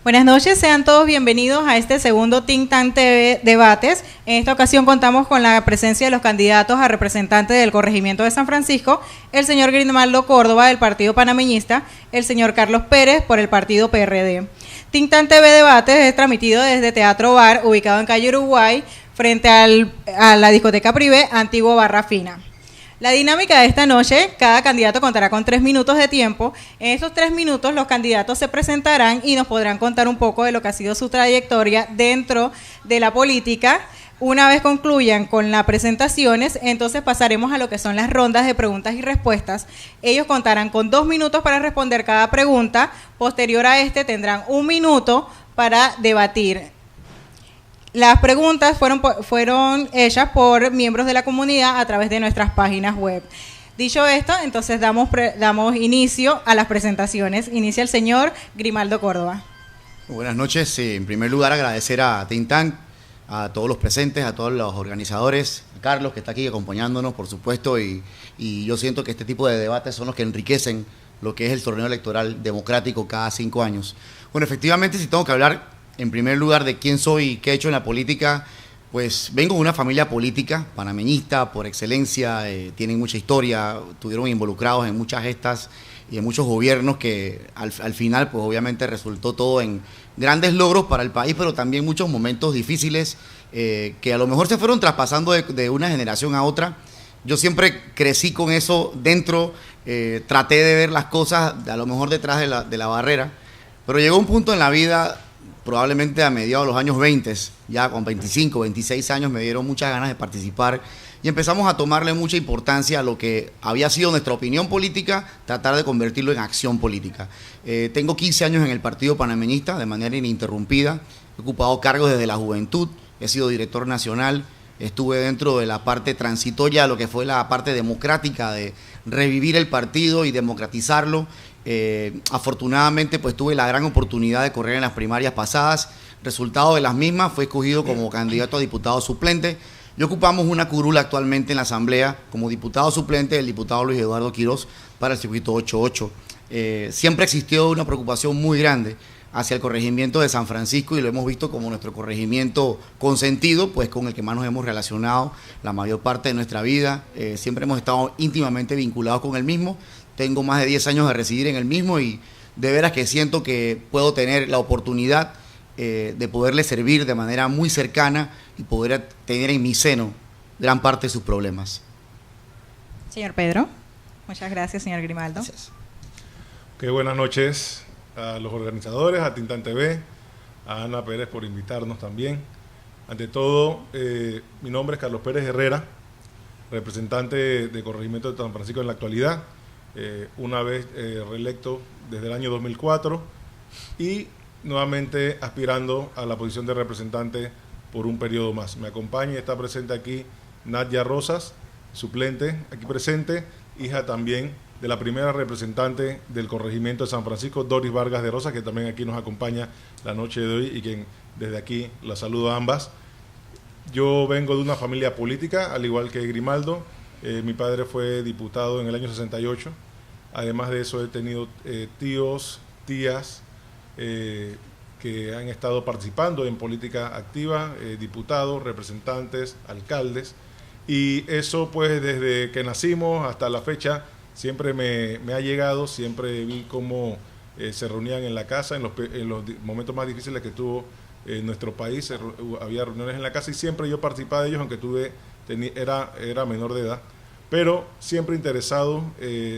Buenas noches, sean todos bienvenidos a este segundo Think Tank TV Debates. En esta ocasión contamos con la presencia de los candidatos a representantes del corregimiento de San Francisco, el señor Grimaldo Córdoba del Partido Panameñista, el señor Carlos Pérez por el Partido PRD. Think Tank TV Debates es transmitido desde Teatro Bar, ubicado en calle Uruguay, frente a la discoteca Privé, antiguo Barra Fina. La dinámica de esta noche, cada candidato contará con 3 minutos de tiempo. En esos 3 minutos los candidatos se presentarán y nos podrán contar un poco de lo que ha sido su trayectoria dentro de la política. Una vez concluyan con las presentaciones, entonces pasaremos a lo que son las rondas de preguntas y respuestas. Ellos contarán con 2 minutos para responder cada pregunta. Posterior a tendrán 1 minuto para debatir. Las preguntas fueron hechas por miembros de la comunidad a través de nuestras páginas web. Dicho esto, entonces damos inicio a las presentaciones. Inicia el señor Grimaldo Córdoba. Buenas noches. En primer lugar, agradecer a Think Tank, a todos los presentes, a todos los organizadores, a Carlos, que está aquí acompañándonos, por supuesto, y yo siento que este tipo de debates son los que enriquecen lo que es el torneo electoral democrático cada 5 años. Bueno, efectivamente, si tengo que hablar en primer lugar de quién soy y qué he hecho en la política, pues vengo de una familia política, panameñista por excelencia, tienen mucha historia, estuvieron involucrados en muchas gestas y en muchos gobiernos que al final pues obviamente resultó todo en grandes logros para el país, pero también muchos momentos difíciles que a lo mejor se fueron traspasando de una generación a otra. Yo siempre crecí con eso dentro, traté de ver las cosas a lo mejor detrás de la barrera, pero llegó un punto en la vida, probablemente a mediados de los años 20, ya con 25, 26 años, me dieron muchas ganas de participar y empezamos a tomarle mucha importancia a lo que había sido nuestra opinión política, tratar de convertirlo en acción política. Tengo 15 años en el Partido Panameñista de manera ininterrumpida, he ocupado cargos desde la juventud, he sido director nacional, estuve dentro de la parte transitoria, lo que fue la parte democrática de revivir el partido y democratizarlo. Afortunadamente pues tuve la gran oportunidad de correr en las primarias pasadas. Resultado de las mismas, fue escogido como candidato a diputado suplente y ocupamos una curula actualmente en la asamblea como diputado suplente del diputado Luis Eduardo Quiroz para el circuito 88. Siempre existió una preocupación muy grande hacia el corregimiento de San Francisco y lo hemos visto como nuestro corregimiento consentido, pues con el que más nos hemos relacionado la mayor parte de nuestra vida. Siempre hemos estado íntimamente vinculados con el mismo. Tengo más de 10 años de residir en el mismo y de veras que siento que puedo tener la oportunidad de poderle servir de manera muy cercana y poder tener en mi seno gran parte de sus problemas. Señor Pedro. Muchas gracias, señor Grimaldo. Gracias. Buenas noches a los organizadores, a Think Tank TV, a Ana Pérez por invitarnos también. Ante todo, mi nombre es Carlos Pérez Herrera, representante de corregimiento de San Francisco en la actualidad. Una vez reelecto desde el año 2004 y nuevamente aspirando a la posición de representante por un periodo más. Me acompaña y está presente aquí Nadia Rosas, suplente aquí presente, hija también de la primera representante del corregimiento de San Francisco, Doris Vargas de Rosas, que también aquí nos acompaña la noche de hoy y quien desde aquí la saludo a ambas. Yo vengo de una familia política, al igual que Grimaldo. Mi padre fue diputado en el año 68. Además de eso he tenido tíos, tías que han estado participando en política activa, diputados, representantes, alcaldes. Y eso pues desde que nacimos hasta la fecha siempre me ha llegado, siempre vi cómo se reunían en la casa, en los momentos más difíciles que tuvo nuestro país, había reuniones en la casa y siempre yo participaba de ellos, aunque era menor de edad, pero siempre interesado,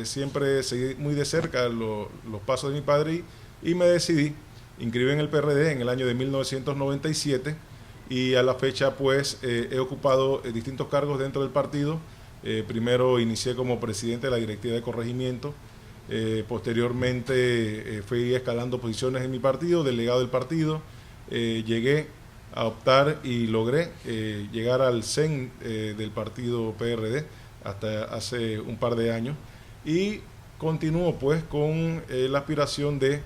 siempre seguí muy de cerca los pasos de mi padre y me decidí inscribir en el PRD en el año de 1997 y a la fecha pues he ocupado distintos cargos dentro del partido. Primero inicié como presidente de la directiva de corregimiento, posteriormente fui escalando posiciones en mi partido, delegado del partido, llegué a optar y logré llegar al CEN del partido PRD hasta hace un par de años y continúo pues con la aspiración de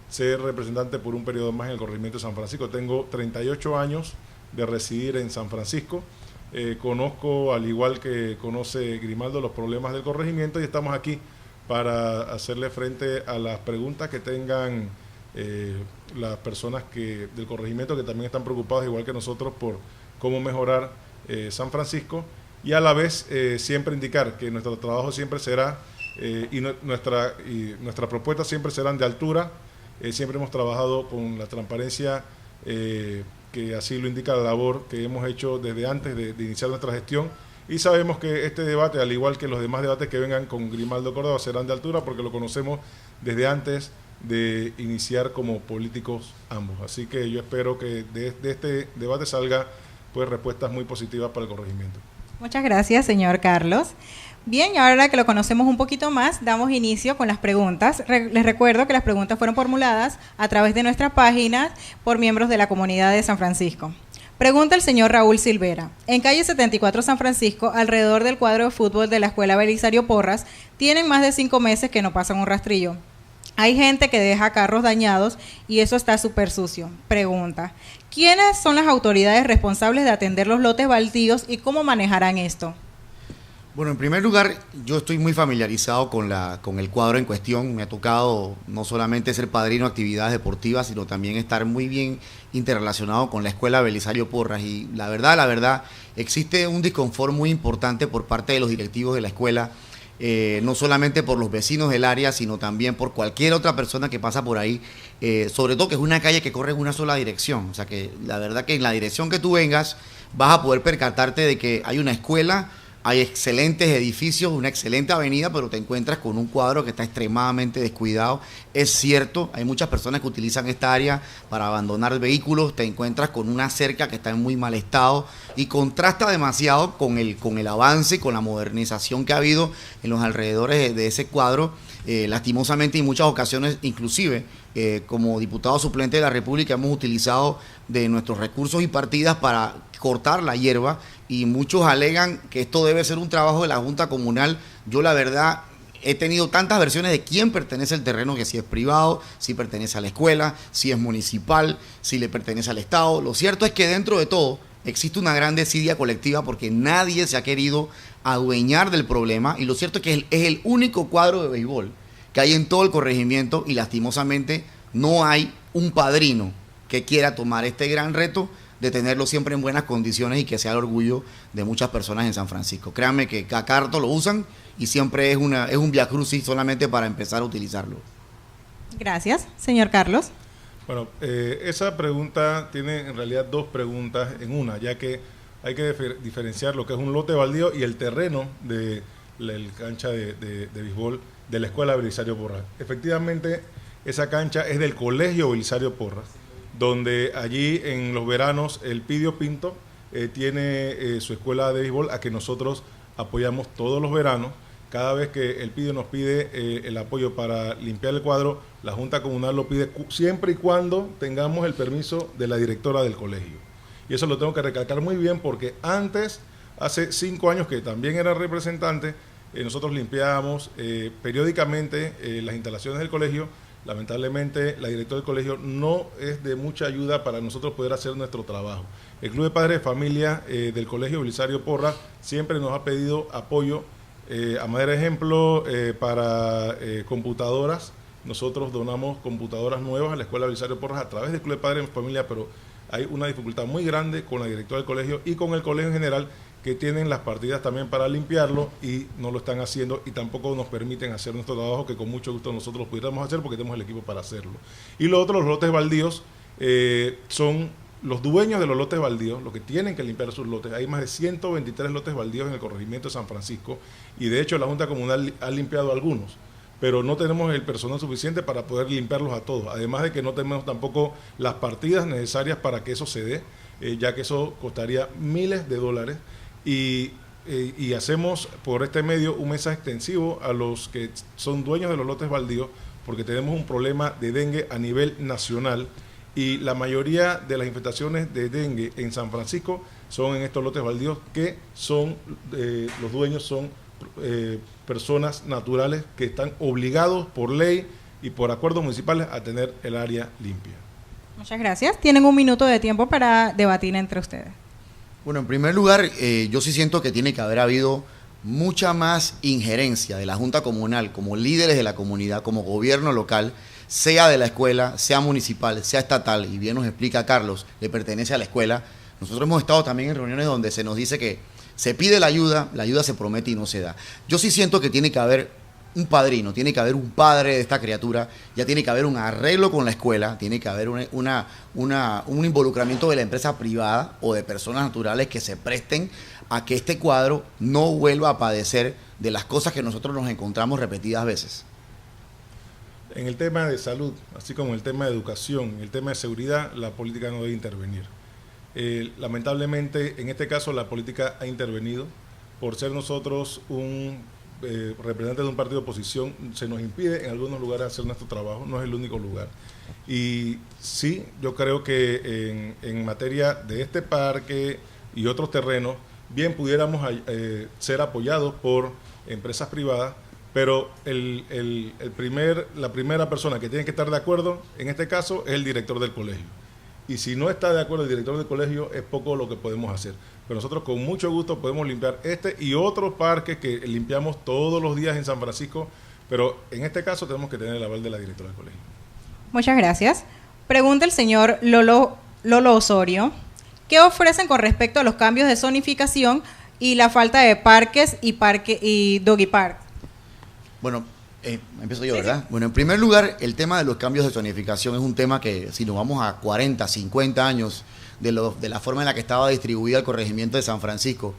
ser representante por un periodo más en el corregimiento de San Francisco. Tengo 38 años de residir en San Francisco. Conozco, al igual que conoce Grimaldo, los problemas del corregimiento y estamos aquí para hacerle frente a las preguntas que tengan las personas del corregimiento que también están preocupados, igual que nosotros, por cómo mejorar San Francisco, y a la vez siempre indicar que nuestro trabajo siempre será y nuestra propuesta siempre serán de altura. Siempre hemos trabajado con la transparencia que así lo indica la labor que hemos hecho desde antes de iniciar nuestra gestión, y sabemos que este debate, al igual que los demás debates que vengan con Grimaldo Córdoba, serán de altura porque lo conocemos desde antes de iniciar como políticos ambos. Así que yo espero que de este debate salga pues respuestas muy positivas para el corregimiento. Muchas gracias, señor Carlos. Bien, y ahora que lo conocemos un poquito más, damos inicio con las preguntas. Les recuerdo que las preguntas fueron formuladas a través de nuestra página por miembros de la comunidad de San Francisco. Pregunta el señor Raúl Silvera. En calle 74 San Francisco, alrededor del cuadro de fútbol de la Escuela Belisario Porras, tienen más de 5 meses que no pasan un rastrillo. Hay gente que deja carros dañados y eso está súper sucio. Pregunta, ¿quiénes son las autoridades responsables de atender los lotes baldíos y cómo manejarán esto? Bueno, en primer lugar, yo estoy muy familiarizado con el cuadro en cuestión. Me ha tocado no solamente ser padrino de actividades deportivas, sino también estar muy bien interrelacionado con la Escuela Belisario Porras. Y la verdad, existe un disconfort muy importante por parte de los directivos de la escuela, no solamente por los vecinos del área, sino también por cualquier otra persona que pasa por ahí, sobre todo que es una calle que corre en una sola dirección. O sea que la verdad que en la dirección que tú vengas vas a poder percatarte de que hay una escuela, hay excelentes edificios, una excelente avenida, pero te encuentras con un cuadro que está extremadamente descuidado. Es cierto, hay muchas personas que utilizan esta área para abandonar vehículos, te encuentras con una cerca que está en muy mal estado y contrasta demasiado con el avance y con la modernización que ha habido en los alrededores de ese cuadro. Lastimosamente, en muchas ocasiones, inclusive como diputado suplente de la República, hemos utilizado de nuestros recursos y partidas para cortar la hierba, y muchos alegan que esto debe ser un trabajo de la Junta Comunal. Yo la verdad he tenido tantas versiones de quién pertenece al terreno, que si es privado, si pertenece a la escuela, si es municipal, si le pertenece al Estado. Lo cierto es que dentro de todo existe una gran desidia colectiva porque nadie se ha querido adueñar del problema, y lo cierto es que es el único cuadro de béisbol que hay en todo el corregimiento, y lastimosamente no hay un padrino que quiera tomar este gran reto de tenerlo siempre en buenas condiciones y que sea el orgullo de muchas personas en San Francisco. Créanme que cada rato lo usan y siempre es un viacrucis solamente para empezar a utilizarlo. Gracias, señor Carlos. Bueno, esa pregunta tiene en realidad dos preguntas en una, ya que hay que diferenciar lo que es un lote baldío y el terreno de la cancha de béisbol de la Escuela Belisario Porras. Efectivamente, esa cancha es del Colegio Belisario Porras, donde allí en los veranos el Pidio Pinto tiene su escuela de béisbol, a que nosotros apoyamos todos los veranos. Cada vez que el Pidio nos pide el apoyo para limpiar el cuadro, la Junta Comunal lo pide siempre y cuando tengamos el permiso de la directora del colegio. Y eso lo tengo que recalcar muy bien porque antes, hace 5 años que también era representante, nosotros limpiábamos periódicamente las instalaciones del colegio. Lamentablemente, la directora del colegio no es de mucha ayuda para nosotros poder hacer nuestro trabajo. El Club de Padres de Familia del Colegio Belisario Porras siempre nos ha pedido apoyo. A manera de ejemplo, para computadoras, nosotros donamos computadoras nuevas a la Escuela Belisario Porras a través del Club de Padres de Familia, pero hay una dificultad muy grande con la directora del colegio y con el colegio en general, que tienen las partidas también para limpiarlo y no lo están haciendo, y tampoco nos permiten hacer nuestro trabajo, que con mucho gusto nosotros pudiéramos hacer porque tenemos el equipo para hacerlo. Y lo otro, los lotes baldíos, son los dueños de los lotes baldíos los que tienen que limpiar sus lotes. Hay más de 123 lotes baldíos en el corregimiento de San Francisco, y de hecho la Junta Comunal ha limpiado algunos, pero no tenemos el personal suficiente para poder limpiarlos a todos, además de que no tenemos tampoco las partidas necesarias para que eso se dé, ya que eso costaría miles de dólares. Y hacemos por este medio un mensaje extensivo a los que son dueños de los lotes baldíos, porque tenemos un problema de dengue a nivel nacional, y la mayoría de las infestaciones de dengue en San Francisco son en estos lotes baldíos, que son los dueños son personas naturales que están obligados por ley y por acuerdos municipales a tener el área limpia. Muchas gracias. Tienen 1 minuto de tiempo para debatir entre ustedes. Bueno, en primer lugar, yo sí siento que tiene que haber habido mucha más injerencia de la Junta Comunal como líderes de la comunidad, como gobierno local, sea de la escuela, sea municipal, sea estatal, y bien nos explica Carlos, le pertenece a la escuela. Nosotros hemos estado también en reuniones donde se nos dice que se pide la ayuda se promete y no se da. Yo sí siento que tiene que haber un padrino, tiene que haber un padre de esta criatura, ya tiene que haber un arreglo con la escuela, tiene que haber un involucramiento de la empresa privada o de personas naturales que se presten a que este cuadro no vuelva a padecer de las cosas que nosotros nos encontramos repetidas veces. En el tema de salud, así como en el tema de educación, en el tema de seguridad, la política no debe intervenir. Lamentablemente, en este caso, la política ha intervenido. Por ser nosotros un representante de un partido de oposición, se nos impide en algunos lugares hacer nuestro trabajo, no es el único lugar. Y sí, yo creo que en materia de este parque y otros terrenos, bien pudiéramos ser apoyados por empresas privadas, pero la primera persona que tiene que estar de acuerdo, en este caso, es el director del colegio. Y si no está de acuerdo el director del colegio, es poco lo que podemos hacer. Pero nosotros con mucho gusto podemos limpiar este y otros parques que limpiamos todos los días en San Francisco, pero en este caso tenemos que tener el aval de la directora del colegio. Muchas gracias. Pregunta el señor Lolo Osorio, ¿qué ofrecen con respecto a los cambios de zonificación y la falta de parques y doggy park? Bueno, empiezo yo, ¿verdad? Sí. Bueno, en primer lugar, el tema de los cambios de zonificación es un tema que, si nos vamos a 40, 50 años de la forma en la que estaba distribuida el corregimiento de San Francisco,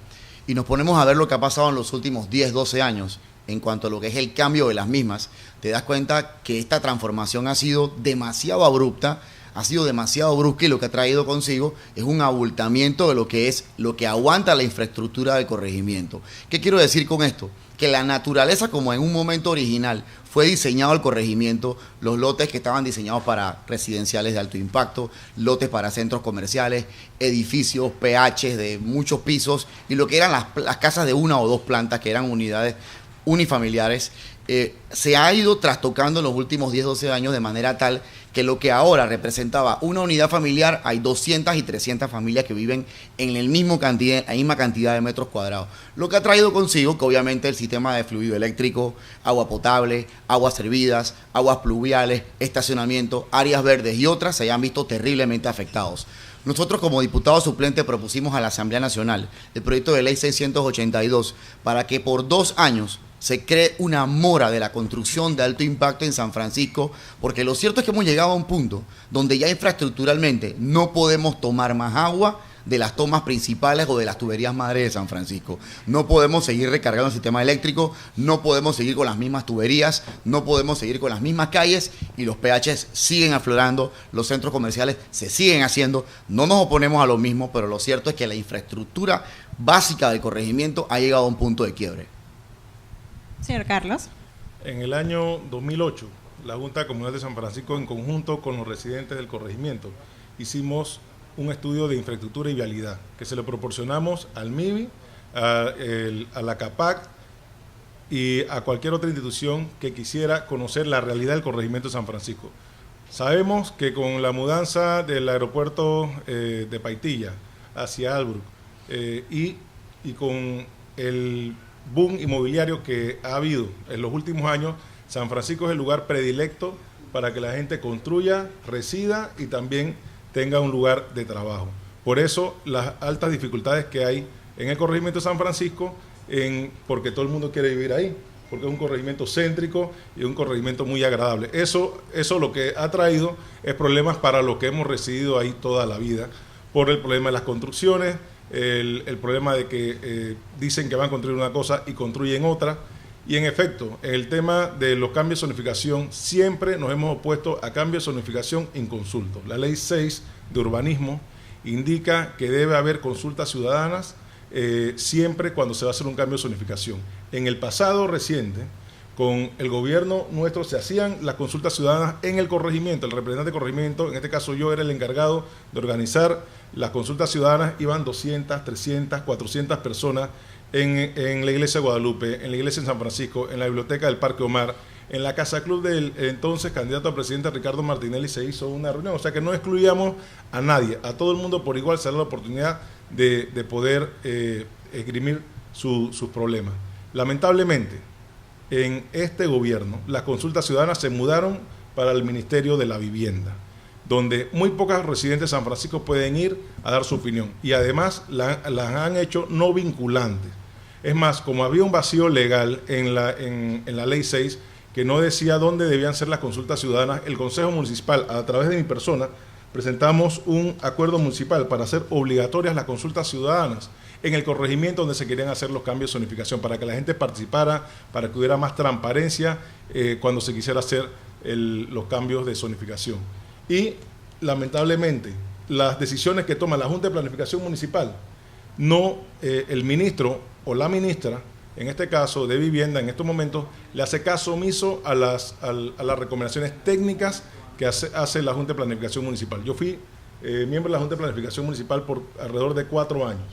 y nos ponemos a ver lo que ha pasado en los últimos 10, 12 años, en cuanto a lo que es el cambio de las mismas, te das cuenta que esta transformación ha sido demasiado abrupta, ha sido demasiado brusca, y lo que ha traído consigo es un abultamiento de lo que aguanta la infraestructura del corregimiento. ¿Qué quiero decir con esto? Que la naturaleza, como en un momento original fue diseñado el corregimiento, los lotes que estaban diseñados para residenciales de alto impacto, lotes para centros comerciales, edificios, PHs de muchos pisos, y lo que eran las casas de 1 o 2 plantas, que eran unidades unifamiliares, se ha ido trastocando en los últimos 10, 12 años de manera tal que lo que ahora representaba una unidad familiar, hay 200 y 300 familias que viven en la misma cantidad de metros cuadrados. Lo que ha traído consigo que obviamente el sistema de fluido eléctrico, agua potable, aguas servidas, aguas pluviales, estacionamiento, áreas verdes y otras se hayan visto terriblemente afectados. Nosotros como diputados suplentes propusimos a la Asamblea Nacional el proyecto de ley 682 para que por 2 años se cree una mora de la construcción de alto impacto en San Francisco, porque lo cierto es que hemos llegado a un punto donde ya infraestructuralmente no podemos tomar más agua de las tomas principales o de las tuberías madres de San Francisco. No podemos seguir recargando el sistema eléctrico, no podemos seguir con las mismas tuberías, no podemos seguir con las mismas calles, y los PHs siguen aflorando, los centros comerciales se siguen haciendo. No nos oponemos a lo mismo, pero lo cierto es que la infraestructura básica del corregimiento ha llegado a un punto de quiebre. Señor Carlos. En el año 2008, la Junta Comunal de San Francisco, en conjunto con los residentes del corregimiento, hicimos un estudio de infraestructura y vialidad que se lo proporcionamos al MIBI, a la CAPAC y a cualquier otra institución que quisiera conocer la realidad del corregimiento de San Francisco. Sabemos que con la mudanza del aeropuerto de Paitilla hacia Albrook y con el boom inmobiliario que ha habido en los últimos años, San Francisco es el lugar predilecto para que la gente construya, resida y también tenga un lugar de trabajo. Por eso las altas dificultades que hay en el corregimiento de San Francisco, porque todo el mundo quiere vivir ahí, porque es un corregimiento céntrico y un corregimiento muy agradable. Eso lo que ha traído es problemas para los que hemos residido ahí toda la vida, por el problema de las construcciones, el problema de que dicen que van a construir una cosa y construyen otra. Y en efecto, en el tema de los cambios de zonificación, siempre nos hemos opuesto a cambios de zonificación inconsultos. La ley 6 de urbanismo indica que debe haber consultas ciudadanas siempre cuando se va a hacer un cambio de zonificación. En el pasado reciente, con el gobierno nuestro, se hacían las consultas ciudadanas en el corregimiento. El representante del corregimiento, en este caso yo, era el encargado de organizar las consultas ciudadanas. Iban 200, 300, 400 personas en la iglesia de Guadalupe, en la iglesia de San Francisco, en la biblioteca del Parque Omar, en la casa club del entonces candidato a presidente Ricardo Martinelli se hizo una reunión. O sea que no excluíamos a nadie, a todo el mundo por igual se da la oportunidad de poder esgrimir sus problemas. Lamentablemente, en este gobierno, las consultas ciudadanas se mudaron para el Ministerio de la Vivienda, donde muy pocos residentes de San Francisco pueden ir a dar su opinión, y además las han hecho no vinculantes. Es más, como había un vacío legal en la Ley 6, que no decía dónde debían ser las consultas ciudadanas, el Consejo Municipal, a través de mi persona, presentamos un acuerdo municipal para hacer obligatorias las consultas ciudadanas en el corregimiento donde se querían hacer los cambios de zonificación, para que la gente participara, para que hubiera más transparencia cuando se quisiera hacer los cambios de zonificación. Y lamentablemente, las decisiones que toma la Junta de Planificación Municipal, no el ministro o la ministra, en este caso de Vivienda, en estos momentos, le hace caso omiso a las recomendaciones técnicas que hace la Junta de Planificación Municipal. Yo fui miembro de la Junta de Planificación Municipal por alrededor de 4 años,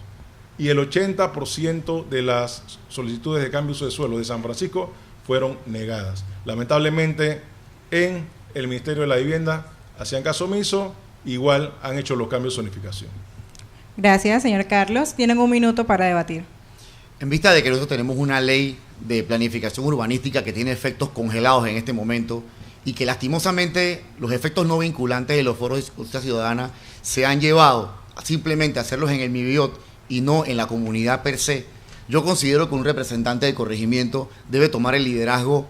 y el 80% de las solicitudes de cambio de uso de suelo de San Francisco fueron negadas. Lamentablemente, en el Ministerio de la Vivienda hacían caso omiso, igual han hecho los cambios de zonificación. Gracias, señor Carlos. Tienen 1 minuto para debatir. En vista de que nosotros tenemos una ley de planificación urbanística que tiene efectos congelados en este momento, y que lastimosamente los efectos no vinculantes de los foros de consulta ciudadana se han llevado simplemente a hacerlos en el MIBIOT y no en la comunidad per se, yo considero que un representante del corregimiento debe tomar el liderazgo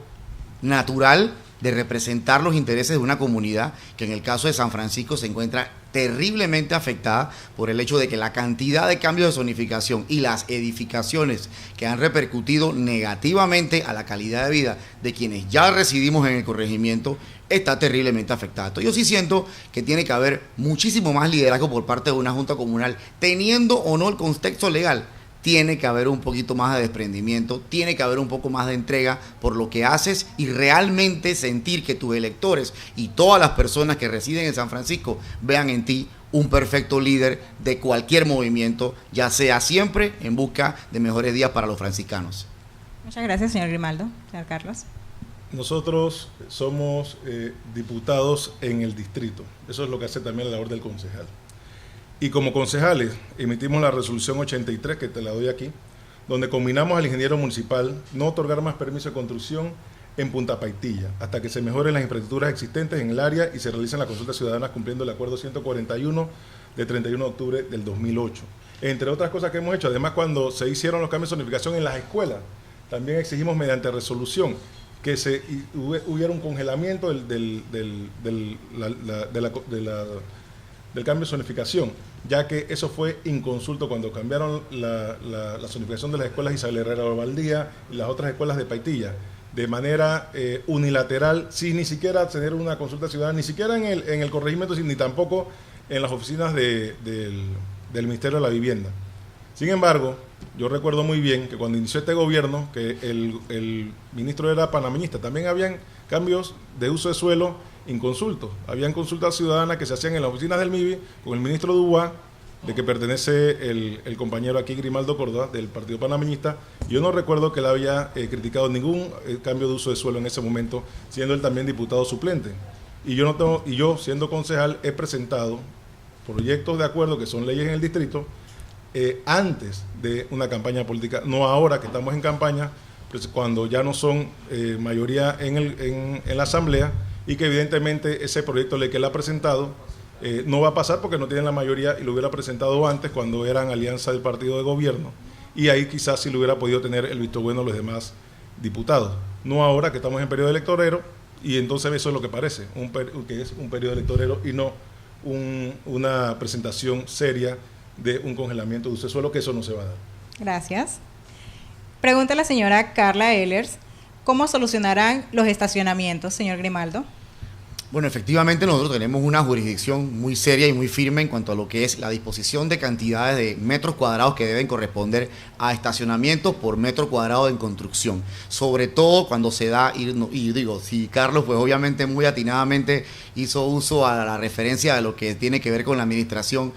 natural de representar los intereses de una comunidad que en el caso de San Francisco se encuentra terriblemente afectada por el hecho de que la cantidad de cambios de zonificación y las edificaciones que han repercutido negativamente a la calidad de vida de quienes ya residimos en el corregimiento está terriblemente afectada. Entonces yo sí siento que tiene que haber muchísimo más liderazgo por parte de una junta comunal, teniendo o no el contexto legal. Tiene que haber un poquito más de desprendimiento, tiene que haber un poco más de entrega por lo que haces y realmente sentir que tus electores y todas las personas que residen en San Francisco vean en ti un perfecto líder de cualquier movimiento, ya sea siempre en busca de mejores días para los franciscanos. Muchas gracias, señor Grimaldo. Señor Carlos. Nosotros somos diputados en el distrito. Eso es lo que hace también la labor del concejal. Y como concejales emitimos la resolución 83, que te la doy aquí, donde combinamos al ingeniero municipal no otorgar más permiso de construcción en Punta Paitilla, hasta que se mejoren las infraestructuras existentes en el área y se realicen las consultas ciudadanas cumpliendo el acuerdo 141 de 31 de octubre del 2008. Entre otras cosas que hemos hecho, además cuando se hicieron los cambios de zonificación en las escuelas, también exigimos mediante resolución que hubiera un congelamiento del cambio de zonificación, ya que eso fue inconsulto cuando cambiaron la zonificación de las escuelas Isabel Herrera Valdía y las otras escuelas de Paitilla, de manera unilateral, sin ni siquiera tener una consulta ciudadana, ni siquiera en el corregimiento, ni tampoco en las oficinas del Ministerio de la Vivienda. Sin embargo, yo recuerdo muy bien que cuando inició este gobierno, que el ministro era panameñista, también habían cambios de uso de suelo inconsultos. Habían consultas ciudadanas que se hacían en las oficinas del MIBI con el ministro Dubá, de que pertenece el compañero aquí Grimaldo Córdoba, del partido panameñista. Yo no recuerdo que él había criticado ningún cambio de uso de suelo en ese momento, siendo él también diputado suplente. Y yo, siendo concejal, he presentado proyectos de acuerdo que son leyes en el distrito antes de una campaña política, no ahora que estamos en campaña, pues cuando ya no son mayoría en la asamblea, y que evidentemente ese proyecto de ley que él ha presentado no va a pasar porque no tienen la mayoría, y lo hubiera presentado antes cuando eran alianza del partido de gobierno, y ahí quizás sí lo hubiera podido tener el visto bueno los demás diputados, no ahora que estamos en periodo electorero, y entonces eso es lo que parece, que es un periodo electorero y no una presentación seria de un congelamiento de uso de suelo, que eso no se va a dar. Gracias. Pregunta la señora Carla Ehlers, ¿cómo solucionarán los estacionamientos, señor Grimaldo? Bueno, efectivamente nosotros tenemos una jurisdicción muy seria y muy firme en cuanto a lo que es la disposición de cantidades de metros cuadrados que deben corresponder a estacionamientos por metro cuadrado en construcción. Sobre todo cuando se da, y digo, si Carlos pues obviamente muy atinadamente hizo uso a la referencia de lo que tiene que ver con la administración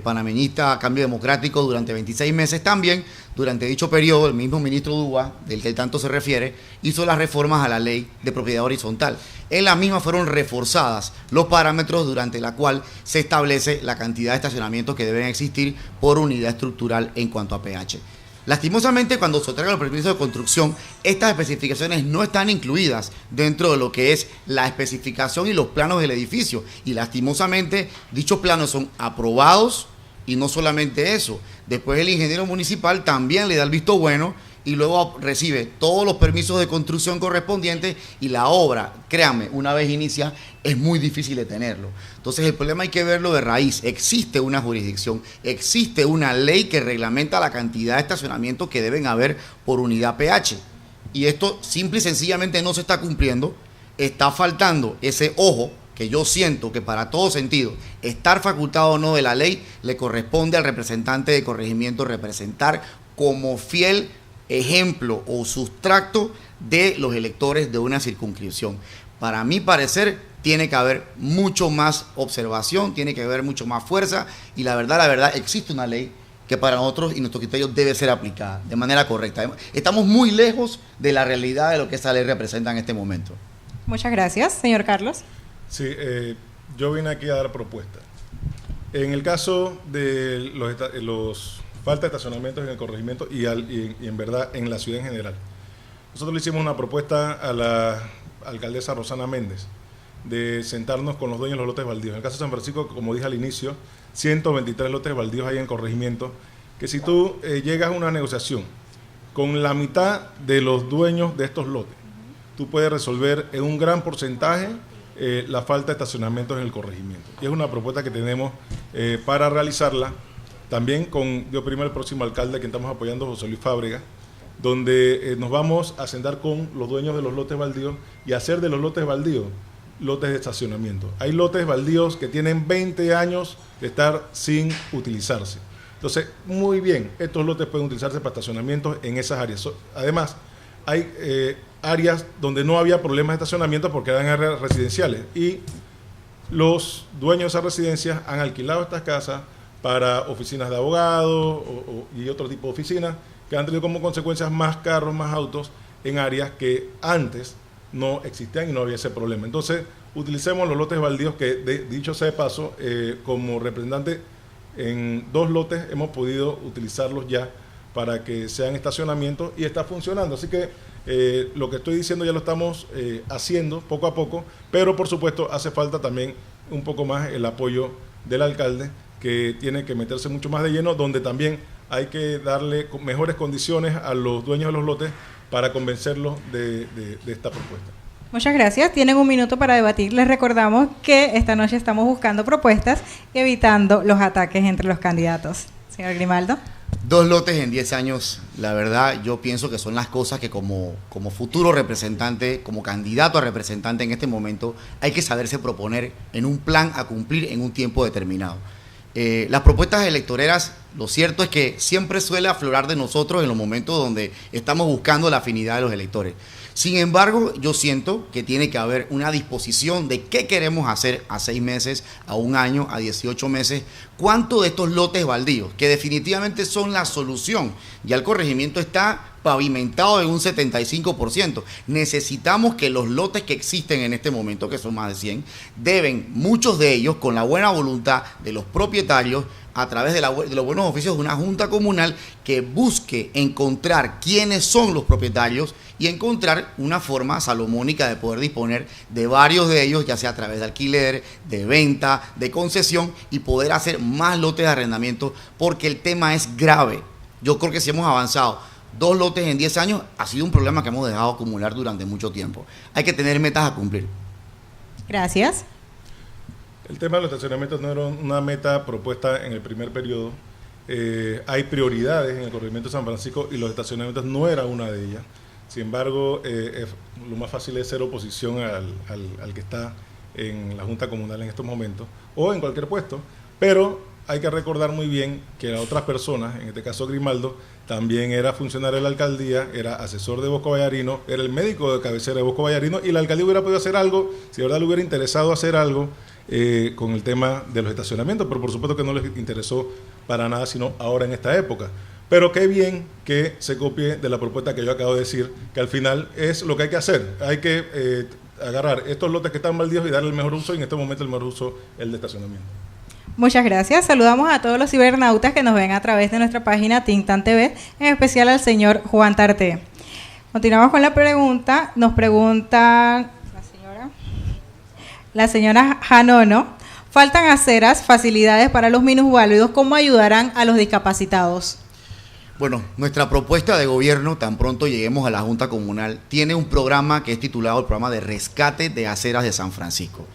panameñista Cambio Democrático durante 26 meses, también durante dicho periodo el mismo ministro Dubá, del que tanto se refiere, hizo las reformas a la ley de propiedad horizontal. En la misma fueron reforzadas los parámetros durante la cual se establece la cantidad de estacionamientos que deben existir por unidad estructural en cuanto a pH. Lastimosamente, cuando se otorgan los permisos de construcción, estas especificaciones no están incluidas dentro de lo que es la especificación y los planos del edificio. Y lastimosamente, dichos planos son aprobados y no solamente eso. Después el ingeniero municipal también le da el visto bueno y luego recibe todos los permisos de construcción correspondientes y la obra, créanme, una vez inicia, es muy difícil de tenerlo. Entonces el problema hay que verlo de raíz. Existe una jurisdicción, existe una ley que reglamenta la cantidad de estacionamientos que deben haber por unidad PH. Y esto simple y sencillamente no se está cumpliendo. Está faltando ese ojo que yo siento que para todo sentido, estar facultado o no de la ley, le corresponde al representante de corregimiento representar como fiel ejemplo o sustracto de los electores de una circunscripción. Para mi parecer, tiene que haber mucho más observación, tiene que haber mucho más fuerza y la verdad, existe una ley que para nosotros y nuestros criterios debe ser aplicada de manera correcta. Estamos muy lejos de la realidad de lo que esa ley representa en este momento. Muchas gracias, señor Carlos. Sí, yo vine aquí a dar propuestas. En el caso de los falta de estacionamientos en el corregimiento y en verdad en la ciudad en general, nosotros le hicimos una propuesta a la alcaldesa Rosana Méndez de sentarnos con los dueños de los lotes baldíos. En el caso de San Francisco, como dije al inicio, 123 lotes baldíos hay en el corregimiento, que si tú llegas a una negociación con la mitad de los dueños de estos lotes, tú puedes resolver en un gran porcentaje la falta de estacionamientos en el corregimiento. Y es una propuesta que tenemos para realizarla también con, yo primero, el próximo alcalde que estamos apoyando, José Luis Fábrega, donde nos vamos a sentar con los dueños de los lotes baldíos y hacer de los lotes baldíos lotes de estacionamiento. Hay lotes baldíos que tienen 20 años de estar sin utilizarse. Entonces, muy bien, estos lotes pueden utilizarse para estacionamientos en esas áreas. Además, hay áreas donde no había problemas de estacionamiento porque eran áreas residenciales y los dueños de esas residencias han alquilado estas casas para oficinas de abogados y otro tipo de oficinas que han tenido como consecuencias más carros, más autos en áreas que antes no existían y no había ese problema. Entonces, utilicemos los lotes baldíos que, dicho sea de paso, como representante en 2 lotes hemos podido utilizarlos ya para que sean estacionamientos y está funcionando. Así que lo que estoy diciendo ya lo estamos haciendo poco a poco, pero por supuesto hace falta también un poco más el apoyo del alcalde, que tiene que meterse mucho más de lleno, donde también hay que darle mejores condiciones a los dueños de los lotes para convencerlos de esta propuesta. Muchas gracias. Tienen un minuto para debatir. Les recordamos que esta noche estamos buscando propuestas y evitando los ataques entre los candidatos. Señor Grimaldo. 2 lotes en 10 años, la verdad, yo pienso que son las cosas que como futuro representante, como candidato a representante en este momento, hay que saberse proponer en un plan a cumplir en un tiempo determinado. Las propuestas electoreras, lo cierto es que siempre suele aflorar de nosotros en los momentos donde estamos buscando la afinidad de los electores. Sin embargo, yo siento que tiene que haber una disposición de qué queremos hacer a 6 meses, a 1 año, a 18 meses, cuánto de estos lotes baldíos, que definitivamente son la solución. Ya el corregimiento está pavimentado en un 75%. Necesitamos que los lotes que existen en este momento, que son más de 100, deben, muchos de ellos, con la buena voluntad de los propietarios, a través de los buenos oficios de una junta comunal que busque encontrar quiénes son los propietarios y encontrar una forma salomónica de poder disponer de varios de ellos, ya sea a través de alquiler, de venta, de concesión, y poder hacer más lotes de arrendamiento, porque el tema es grave. Yo creo que si hemos avanzado 2 lotes en 10 años, ha sido un problema que hemos dejado acumular durante mucho tiempo. Hay que tener metas a cumplir. Gracias. El tema de los estacionamientos no era una meta propuesta en el primer periodo. Hay prioridades en el corregimiento de San Francisco y los estacionamientos no era una de ellas. Sin embargo, lo más fácil es ser oposición al que está en la Junta Comunal en estos momentos o en cualquier puesto, pero hay que recordar muy bien que las otras personas, en este caso Grimaldo, también era funcionario de la alcaldía, era asesor de Bosco Vallarino, era el médico de cabecera de Bosco Vallarino y la alcaldía hubiera podido hacer algo, si de verdad le hubiera interesado hacer algo con el tema de los estacionamientos, pero por supuesto que no les interesó para nada, sino ahora en esta época. Pero qué bien que se copie de la propuesta que yo acabo de decir, que al final es lo que hay que hacer. Hay que agarrar estos lotes que están baldíos y darle el mejor uso, y en este momento el mejor uso es el de estacionamiento. Muchas gracias. Saludamos a todos los cibernautas que nos ven a través de nuestra página Tintan TV, en especial al señor Juan Tarté. Continuamos con la pregunta. Nos pregunta la señora Janono. Faltan aceras, facilidades para los minusválidos. ¿Cómo ayudarán a los discapacitados? Bueno, nuestra propuesta de gobierno, tan pronto lleguemos a la Junta Comunal, tiene un programa que es titulado el programa de rescate de aceras de San Francisco.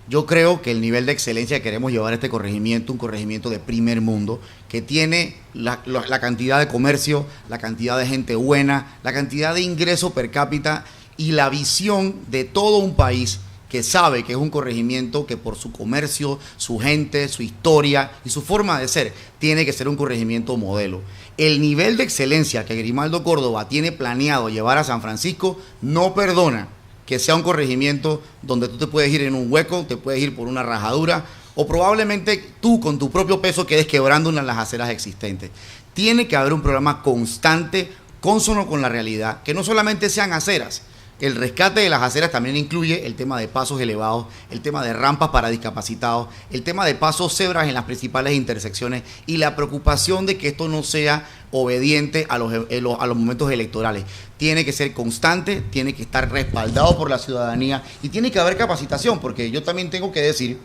Yo creo que el nivel de excelencia que queremos llevar a este corregimiento, un corregimiento de primer mundo, que tiene la cantidad de comercio, la cantidad de gente buena, la cantidad de ingreso per cápita y la visión de todo un país que sabe que es un corregimiento que por su comercio, su gente, su historia y su forma de ser, tiene que ser un corregimiento modelo. El nivel de excelencia que Grimaldo Córdoba tiene planeado llevar a San Francisco no perdona que sea un corregimiento donde tú te puedes ir en un hueco, te puedes ir por una rajadura o probablemente tú con tu propio peso quedes quebrando una de las aceras existentes. Tiene que haber un programa constante, cónsono con la realidad, que no solamente sean aceras. El rescate de las aceras también incluye el tema de pasos elevados, el tema de rampas para discapacitados, el tema de pasos cebras en las principales intersecciones y la preocupación de que esto no sea obediente a los momentos electorales. Tiene que ser constante, tiene que estar respaldado por la ciudadanía y tiene que haber capacitación, porque yo también tengo que decir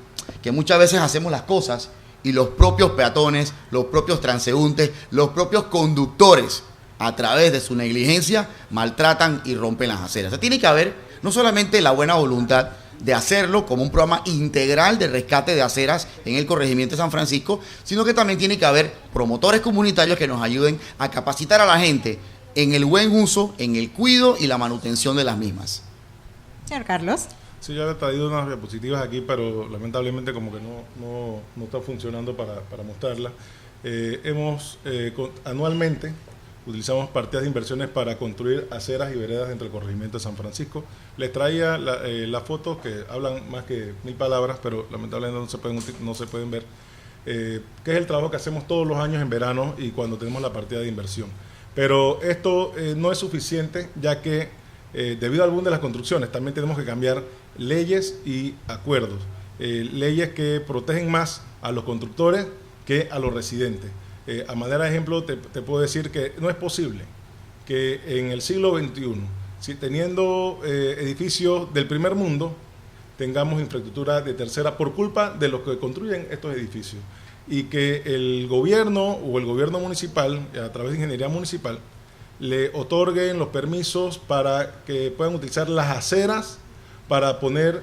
que muchas veces hacemos las cosas y los propios peatones, los propios transeúntes, los propios conductores, a través de su negligencia, maltratan y rompen las aceras. O sea, tiene que haber no solamente la buena voluntad de hacerlo como un programa integral de rescate de aceras en el corregimiento de San Francisco, sino que también tiene que haber promotores comunitarios que nos ayuden a capacitar a la gente en el buen uso, en el cuidado y la manutención de las mismas. Señor Carlos. Sí, yo he traído unas diapositivas aquí, pero lamentablemente como que no está funcionando para mostrarlas. Anualmente utilizamos partidas de inversiones para construir aceras y veredas dentro del corregimiento de San Francisco. Les traía las fotos que hablan más que 1000 palabras, pero lamentablemente no se pueden ver, que es el trabajo que hacemos todos los años en verano y cuando tenemos la partida de inversión. Pero esto no es suficiente, ya que debido a algunas de las construcciones también tenemos que cambiar leyes y acuerdos. Leyes que protegen más a los constructores que a los residentes. A manera de ejemplo, te puedo decir que no es posible que en el siglo XXI, si teniendo edificios del primer mundo, tengamos infraestructura de tercera por culpa de los que construyen estos edificios. Y que el gobierno o el gobierno municipal, a través de ingeniería municipal, le otorguen los permisos para que puedan utilizar las aceras para poner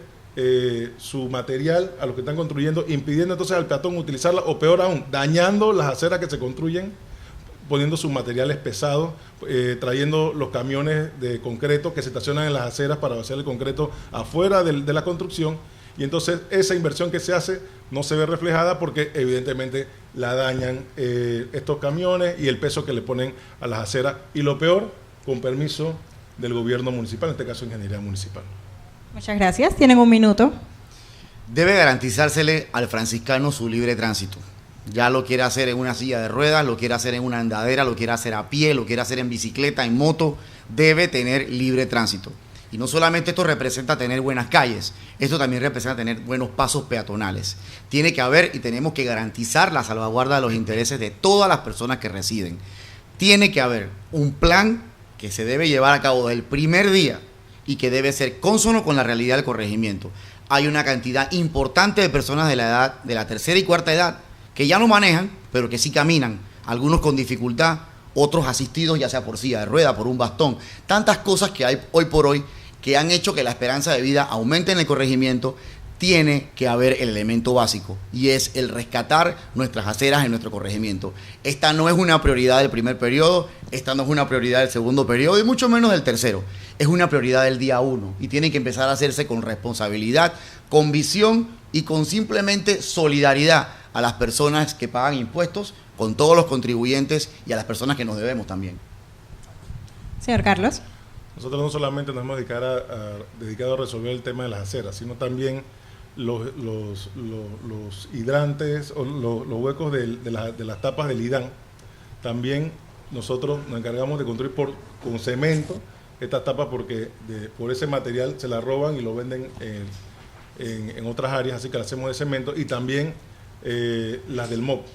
su material a los que están construyendo, impidiendo entonces al peatón utilizarla, o peor aún, dañando las aceras que se construyen, poniendo sus materiales pesados, trayendo los camiones de concreto que se estacionan en las aceras para vaciar el concreto afuera de la construcción, y entonces esa inversión que se hace no se ve reflejada porque evidentemente la dañan estos camiones y el peso que le ponen a las aceras, y lo peor, con permiso del gobierno municipal, en este caso ingeniería municipal. Muchas gracias. Tienen un minuto. Debe garantizársele al franciscano su libre tránsito. Ya lo quiere hacer en una silla de ruedas, lo quiere hacer en una andadera, lo quiere hacer a pie, lo quiere hacer en bicicleta, en moto. Debe tener libre tránsito. Y no solamente esto representa tener buenas calles, esto también representa tener buenos pasos peatonales. Tiene que haber y tenemos que garantizar la salvaguarda de los intereses de todas las personas que residen. Tiene que haber un plan que se debe llevar a cabo del primer día y que debe ser cónsono con la realidad del corregimiento. Hay una cantidad importante de personas de la edad, de la tercera y cuarta edad, que ya no manejan, pero que sí caminan, algunos con dificultad, otros asistidos ya sea por silla de rueda, por un bastón. Tantas cosas que hay hoy por hoy que han hecho que la esperanza de vida aumente en el corregimiento. Tiene que haber el elemento básico y es el rescatar nuestras aceras en nuestro corregimiento. Esta no es una prioridad del primer periodo, esta no es una prioridad del segundo periodo y mucho menos del tercero. Es una prioridad del día 1 y tiene que empezar a hacerse con responsabilidad, con visión y con simplemente solidaridad a las personas que pagan impuestos, con todos los contribuyentes y a las personas que nos debemos también. Señor Carlos. Nosotros no solamente nos hemos dedicado a resolver el tema de las aceras, sino también los hidrantes o los huecos de las tapas del hidrán. También nosotros nos encargamos de construir con cemento estas tapas porque por ese material se las roban y lo venden en otras áreas, así que las hacemos de cemento. Y también las del MOP,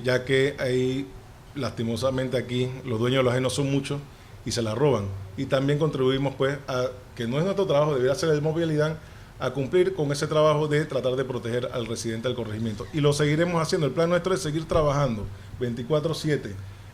ya que hay, lastimosamente aquí, los dueños de los ajenos son muchos y se las roban. Y también contribuimos pues a que no es nuestro trabajo, debería ser el MOP y el IDAN, a cumplir con ese trabajo de tratar de proteger al residente del corregimiento. Y lo seguiremos haciendo. El plan nuestro es seguir trabajando 24/7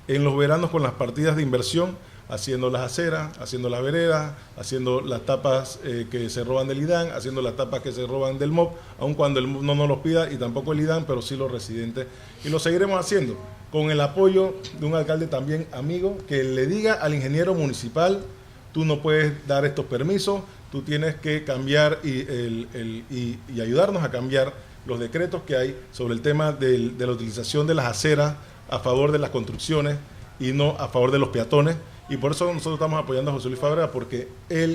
en los veranos con las partidas de inversión, haciendo las aceras, haciendo las veredas, haciendo las tapas que se roban del IDAN, haciendo las tapas que se roban del MOP, aun cuando el MOP no nos los pida y tampoco el IDAN, pero sí los residentes. Y lo seguiremos haciendo con el apoyo de un alcalde también amigo, que le diga al ingeniero municipal: tú no puedes dar estos permisos, tú tienes que cambiar y ayudarnos a cambiar los decretos que hay sobre el tema de la utilización de las aceras a favor de las construcciones y no a favor de los peatones. Y por eso nosotros estamos apoyando a José Luis Fábrega, porque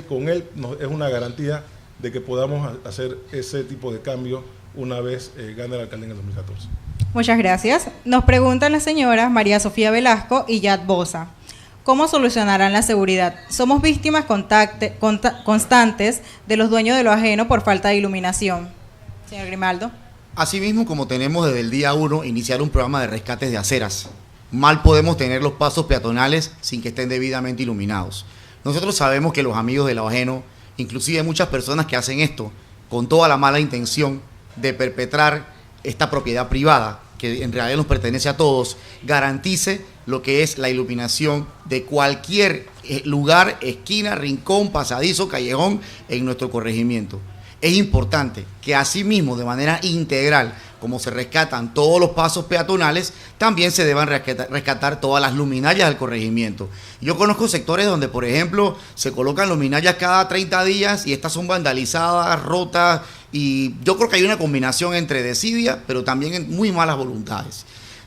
con él es una garantía de que podamos hacer ese tipo de cambio una vez gane el alcalde en el 2014. Muchas gracias. Nos preguntan las señoras María Sofía Velasco y Yad Bosa: ¿cómo solucionarán la seguridad? Somos víctimas constantes de los dueños de lo ajeno por falta de iluminación. Señor Grimaldo. Asimismo, como tenemos desde el día 1 iniciar un programa de rescates de aceras, mal podemos tener los pasos peatonales sin que estén debidamente iluminados. Nosotros sabemos que los amigos de lo ajeno, inclusive muchas personas que hacen esto con toda la mala intención de perpetrar esta propiedad privada, que en realidad nos pertenece a todos, garantice lo que es la iluminación de cualquier lugar, esquina, rincón, pasadizo, callejón en nuestro corregimiento. Es importante que asimismo, de manera integral, como se rescatan todos los pasos peatonales, también se deban rescatar todas las luminarias del corregimiento. Yo conozco sectores donde, por ejemplo, se colocan luminarias cada 30 días y estas son vandalizadas, rotas, y yo creo que hay una combinación entre desidia, pero también muy malas voluntades.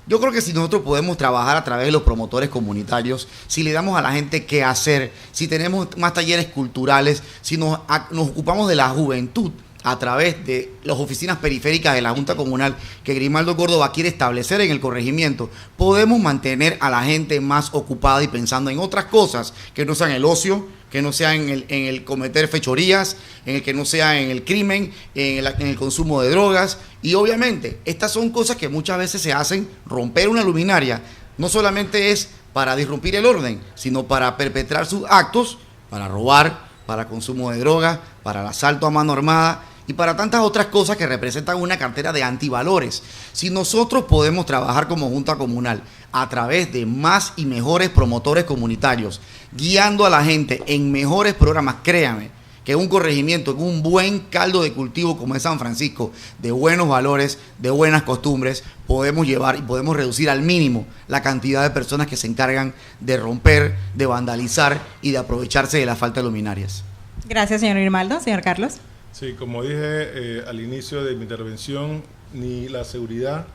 Yo creo que si nosotros podemos trabajar a través de los promotores comunitarios, si le damos a la gente qué hacer, si tenemos más talleres culturales, si nos ocupamos de la juventud a través de las oficinas periféricas de la Junta Comunal que Grimaldo Córdoba quiere establecer en el corregimiento, podemos mantener a la gente más ocupada y pensando en otras cosas que no sean el ocio, que no sea en el cometer fechorías, en el que no sea en el crimen, en el consumo de drogas. Y obviamente, estas son cosas que muchas veces se hacen. Romper una luminaria no solamente es para disrumpir el orden, sino para perpetrar sus actos, para robar, para consumo de drogas, para el asalto a mano armada y para tantas otras cosas que representan una cartera de antivalores. Si nosotros podemos trabajar como Junta Comunal a través de más y mejores promotores comunitarios, guiando a la gente en mejores programas, créame que un corregimiento, en un buen caldo de cultivo como es San Francisco, de buenos valores, de buenas costumbres, podemos llevar y podemos reducir al mínimo la cantidad de personas que se encargan de romper, de vandalizar y de aprovecharse de la falta de luminarias. Gracias, señor Grimaldo. Señor Carlos. Sí, como dije al inicio de mi intervención, ni la seguridad,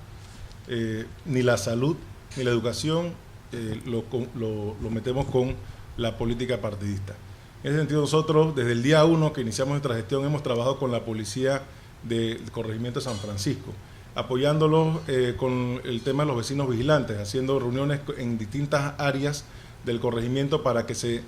ni la salud, ni la educación lo metemos con la política partidista. En ese sentido, nosotros desde el día 1 que iniciamos nuestra gestión hemos trabajado con la policía del corregimiento de San Francisco, apoyándolos con el tema de los vecinos vigilantes, haciendo reuniones en distintas áreas del corregimiento para que se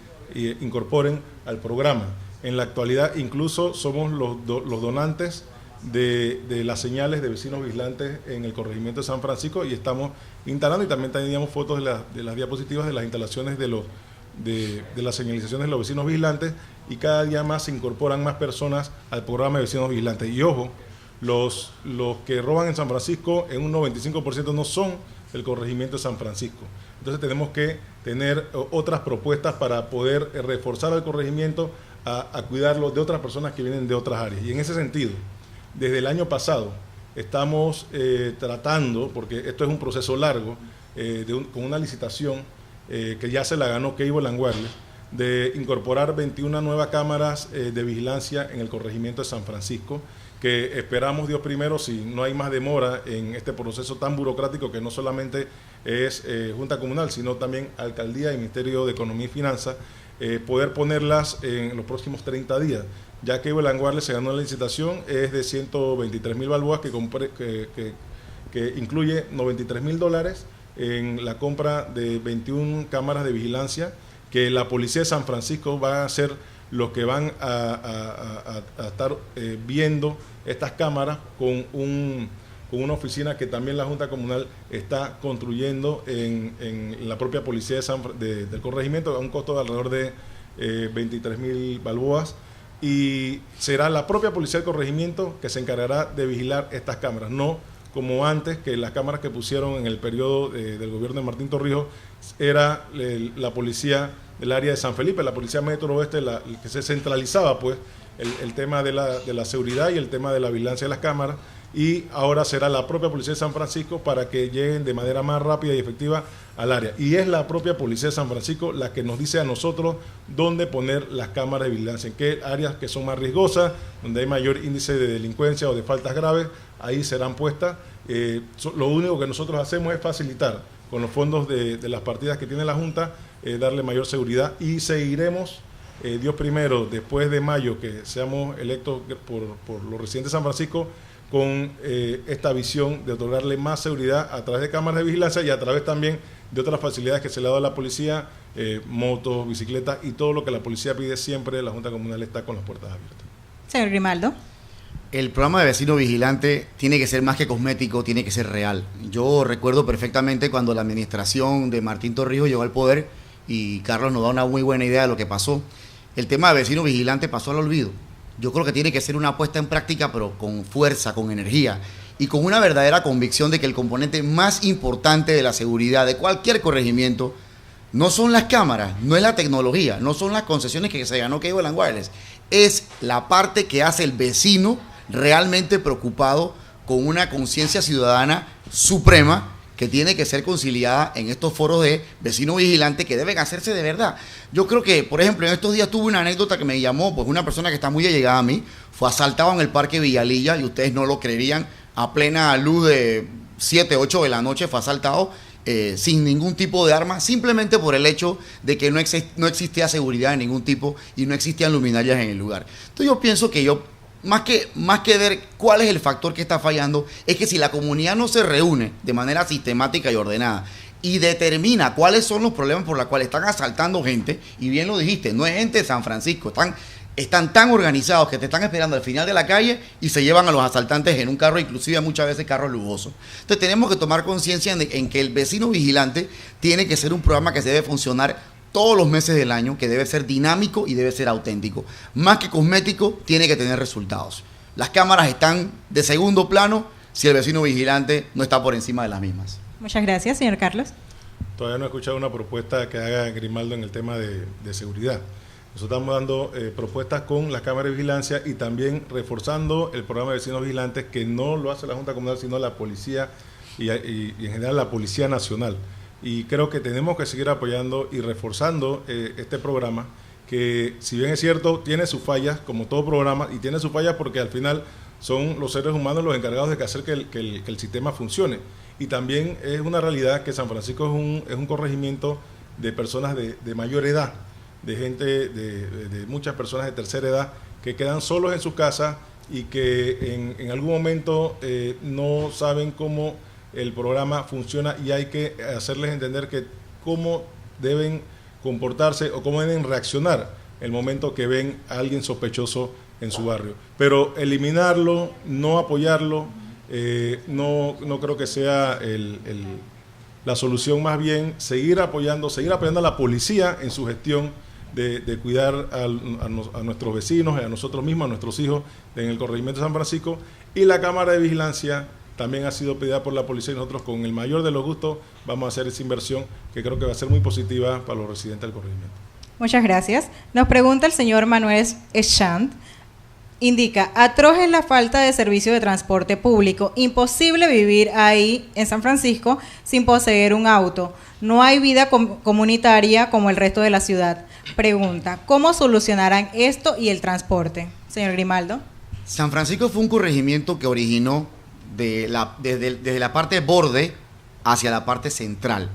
incorporen al programa. En la actualidad incluso somos los donantes de las señales de vecinos vigilantes en el corregimiento de San Francisco y estamos instalando, y también teníamos fotos de las diapositivas de las instalaciones de las señalizaciones de los vecinos vigilantes, y cada día más se incorporan más personas al programa de vecinos vigilantes. Y ojo, los que roban en San Francisco en un 95% no son del corregimiento de San Francisco. Entonces tenemos que tener otras propuestas para poder reforzar al corregimiento a cuidarlo de otras personas que vienen de otras áreas. Y en ese sentido, desde el año pasado estamos tratando, porque esto es un proceso largo, con una licitación que ya se la ganó Cable & Wireless, de incorporar 21 nuevas cámaras de vigilancia en el corregimiento de San Francisco, que esperamos, Dios primero, si no hay más demora en este proceso tan burocrático que no solamente es Junta Comunal, sino también Alcaldía y Ministerio de Economía y Finanzas, poder ponerlas en los próximos 30 días. Ya que Cable & Wireless se ganó la licitación, es de 123,000 balboas que incluye $93,000 en la compra de 21 cámaras de vigilancia, que la Policía de San Francisco va a ser los que van a estar viendo estas cámaras con con una oficina que también la Junta Comunal está construyendo en la propia policía del corregimiento, a un costo de alrededor de 23.000 balboas, y será la propia policía del corregimiento que se encargará de vigilar estas cámaras, no como antes, que las cámaras que pusieron en el periodo del gobierno de Martín Torrijos era la policía del área de San Felipe, la policía Metro Oeste, que se centralizaba pues el tema de la seguridad y el tema de la vigilancia de las cámaras, y ahora será la propia policía de San Francisco para que lleguen de manera más rápida y efectiva al área. Y es la propia policía de San Francisco la que nos dice a nosotros dónde poner las cámaras de vigilancia, en qué áreas que son más riesgosas, donde hay mayor índice de delincuencia o de faltas graves, ahí serán puestas. Lo único que nosotros hacemos es facilitar con los fondos de las partidas que tiene la Junta, darle mayor seguridad, y seguiremos, Dios primero, después de mayo, que seamos electos por los residentes de San Francisco, con esta visión de otorgarle más seguridad a través de cámaras de vigilancia y a través también de otras facilidades que se le ha dado a la policía, motos, bicicletas y todo lo que la policía pide siempre. La Junta Comunal está con las puertas abiertas. Señor Grimaldo. El programa de vecino vigilante tiene que ser más que cosmético, tiene que ser real. Yo recuerdo perfectamente cuando la administración de Martín Torrijos llegó al poder, y Carlos nos da una muy buena idea de lo que pasó. El tema de vecino vigilante pasó al olvido. Yo creo que tiene que ser una puesta en práctica, pero con fuerza, con energía y con una verdadera convicción de que el componente más importante de la seguridad de cualquier corregimiento no son las cámaras, no es la tecnología, no son las concesiones que se ganó Cable & Wireless, es la parte que hace el vecino realmente preocupado, con una conciencia ciudadana suprema que tiene que ser conciliada en estos foros de vecino vigilante que deben hacerse de verdad. Yo creo que, por ejemplo, en estos días tuve una anécdota que me llamó, pues una persona que está muy allegada a mí, fue asaltado en el Parque Villalilla, y ustedes no lo creerían, a plena luz de 7, 8 de la noche fue asaltado, sin ningún tipo de arma, simplemente por el hecho de que no existía seguridad de ningún tipo y no existían luminarias en el lugar. Entonces yo pienso que más que ver cuál es el factor que está fallando, es que si la comunidad no se reúne de manera sistemática y ordenada y determina cuáles son los problemas por los cuales están asaltando gente, y bien lo dijiste, no es gente de San Francisco, están tan organizados que te están esperando al final de la calle y se llevan a los asaltantes en un carro, inclusive muchas veces carros lujosos. Entonces tenemos que tomar conciencia en que el vecino vigilante tiene que ser un programa que se debe funcionar todos los meses del año, que debe ser dinámico y debe ser auténtico. Más que cosmético, tiene que tener resultados. Las cámaras están de segundo plano si el vecino vigilante no está por encima de las mismas. Muchas gracias, señor Carlos. Todavía no he escuchado una propuesta que haga Grimaldo en el tema de seguridad. Nosotros estamos dando propuestas con las cámaras de vigilancia y también reforzando el programa de vecinos vigilantes, que no lo hace la Junta Comunal, sino la policía y en general la Policía Nacional. Y creo que tenemos que seguir apoyando y reforzando este programa, que si bien es cierto, tiene sus fallas, como todo programa, y tiene sus fallas porque al final son los seres humanos los encargados de hacer que el sistema funcione. Y también es una realidad que San Francisco es un corregimiento de personas de mayor edad, de gente, de muchas personas de tercera edad, que quedan solos en su casa y que en algún momento no saben cómo el programa funciona, y hay que hacerles entender que cómo deben comportarse o cómo deben reaccionar el momento que ven a alguien sospechoso en su barrio. Pero eliminarlo, no apoyarlo, no creo que sea la solución. Más bien seguir apoyando a la policía en su gestión de cuidar a nuestros vecinos, a nosotros mismos, a nuestros hijos en el corregimiento de San Francisco. Y la cámara de vigilancia también ha sido pedida por la policía, y nosotros con el mayor de los gustos vamos a hacer esa inversión, que creo que va a ser muy positiva para los residentes del corregimiento. Muchas gracias. Nos pregunta el señor Manuel Eschant. Indica, atroz es la falta de servicio de transporte público. Imposible vivir ahí en San Francisco sin poseer un auto. No hay vida comunitaria como el resto de la ciudad. Pregunta, ¿cómo solucionarán esto y el transporte? Señor Grimaldo. San Francisco fue un corregimiento que originó desde la parte borde hacia la parte central.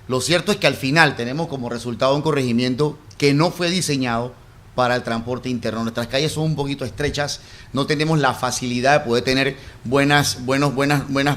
Lo cierto es que al final tenemos como resultado un corregimiento que no fue diseñado para el transporte interno. Nuestras calles son un poquito estrechas, no tenemos la facilidad de poder tener buenas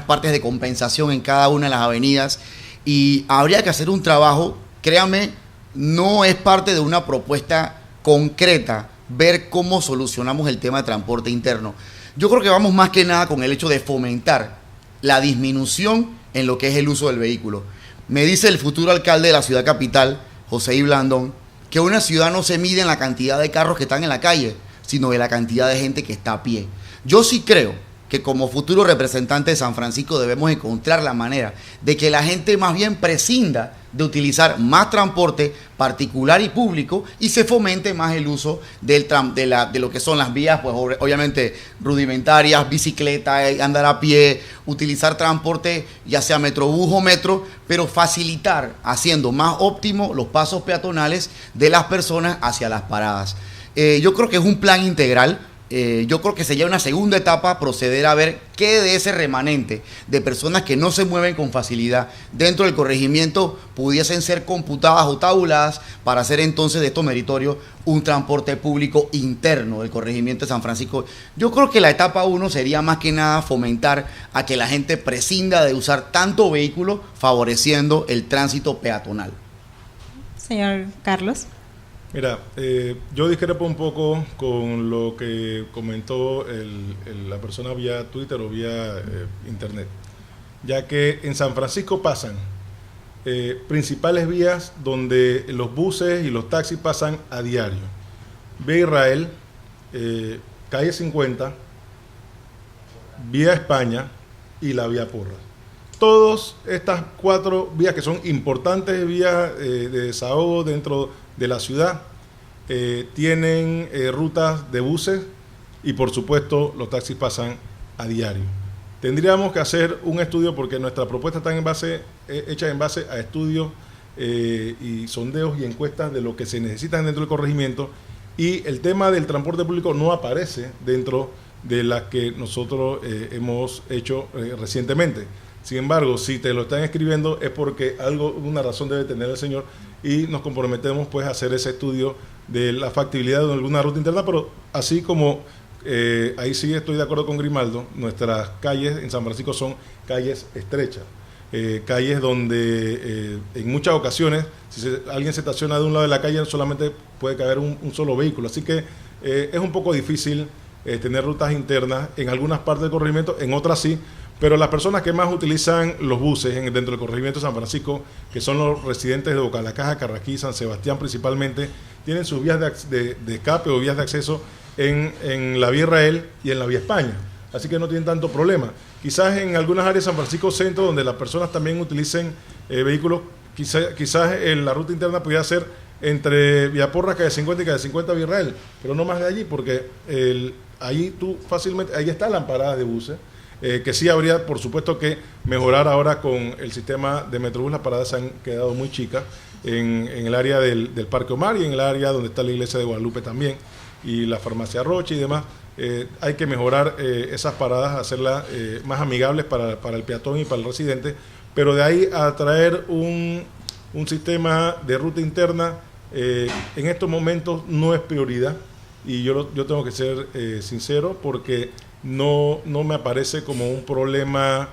partes de compensación en cada una de las avenidas, y habría que hacer un trabajo, créanme, no es parte de una propuesta concreta ver cómo solucionamos el tema de transporte interno. Yo creo que vamos más que nada con el hecho de fomentar la disminución en lo que es el uso del vehículo. Me dice el futuro alcalde de la ciudad capital, José I. Blandón, que una ciudad no se mide en la cantidad de carros que están en la calle, sino de la cantidad de gente que está a pie. Yo sí creo que como futuro representante de San Francisco debemos encontrar la manera de que la gente más bien prescinda de utilizar más transporte particular y público y se fomente más el uso de lo que son las vías, pues obviamente rudimentarias, bicicleta, andar a pie, utilizar transporte ya sea metrobús o metro, pero facilitar, haciendo más óptimo los pasos peatonales de las personas hacia las paradas. Yo creo que es un plan integral. Yo creo que sería una segunda etapa proceder a ver qué de ese remanente de personas que no se mueven con facilidad dentro del corregimiento pudiesen ser computadas o tabuladas para hacer entonces de estos meritorios un transporte público interno del corregimiento de San Francisco. Yo creo que la etapa 1 sería más que nada fomentar a que la gente prescinda de usar tanto vehículo, favoreciendo el tránsito peatonal. Señor Carlos. Mira, yo discrepo un poco con lo que comentó la persona vía Twitter o vía internet, ya que en San Francisco pasan principales vías donde los buses y los taxis pasan a diario. Vía Israel, calle 50, vía España y la vía Porras. Todas estas 4 vías que son importantes vías de desahogo dentro de la ciudad tienen rutas de buses y por supuesto los taxis pasan a diario. Tendríamos que hacer un estudio porque nuestra propuesta está hecha en base a estudios y sondeos y encuestas de lo que se necesita dentro del corregimiento, y el tema del transporte público no aparece dentro de las que nosotros hemos hecho recientemente. Sin embargo, si te lo están escribiendo es porque una razón debe tener el señor, y nos comprometemos pues a hacer ese estudio de la factibilidad de alguna ruta interna, pero así como ahí sí estoy de acuerdo con Grimaldo, nuestras calles en San Francisco son calles estrechas, calles donde en muchas ocasiones si alguien se estaciona de un lado de la calle solamente puede caber un solo vehículo, así que es un poco difícil tener rutas internas en algunas partes del corregimiento, en otras sí. Pero las personas que más utilizan los buses dentro del corregimiento de San Francisco, que son los residentes de Boca La Caja, Carraquí, San Sebastián principalmente, tienen sus vías de escape o vías de acceso en la vía Israel y en la vía España. Así que no tienen tanto problema. Quizás en algunas áreas de San Francisco Centro, donde las personas también utilicen vehículos, quizás la ruta interna pudiera ser entre vía Porras, calle 50 y calle 50 vía Israel, pero no más de allí, porque ahí está la parada de buses. Que sí habría, por supuesto, que mejorar ahora con el sistema de Metrobús. Las paradas han quedado muy chicas en el área del Parque Omar y en el área donde está la iglesia de Guadalupe también, y la farmacia Roche y demás. Hay que mejorar esas paradas, hacerlas más amigables para el peatón y para el residente, pero de ahí a traer un sistema de ruta interna en estos momentos no es prioridad, y yo tengo que ser sincero, porque no me aparece como un problema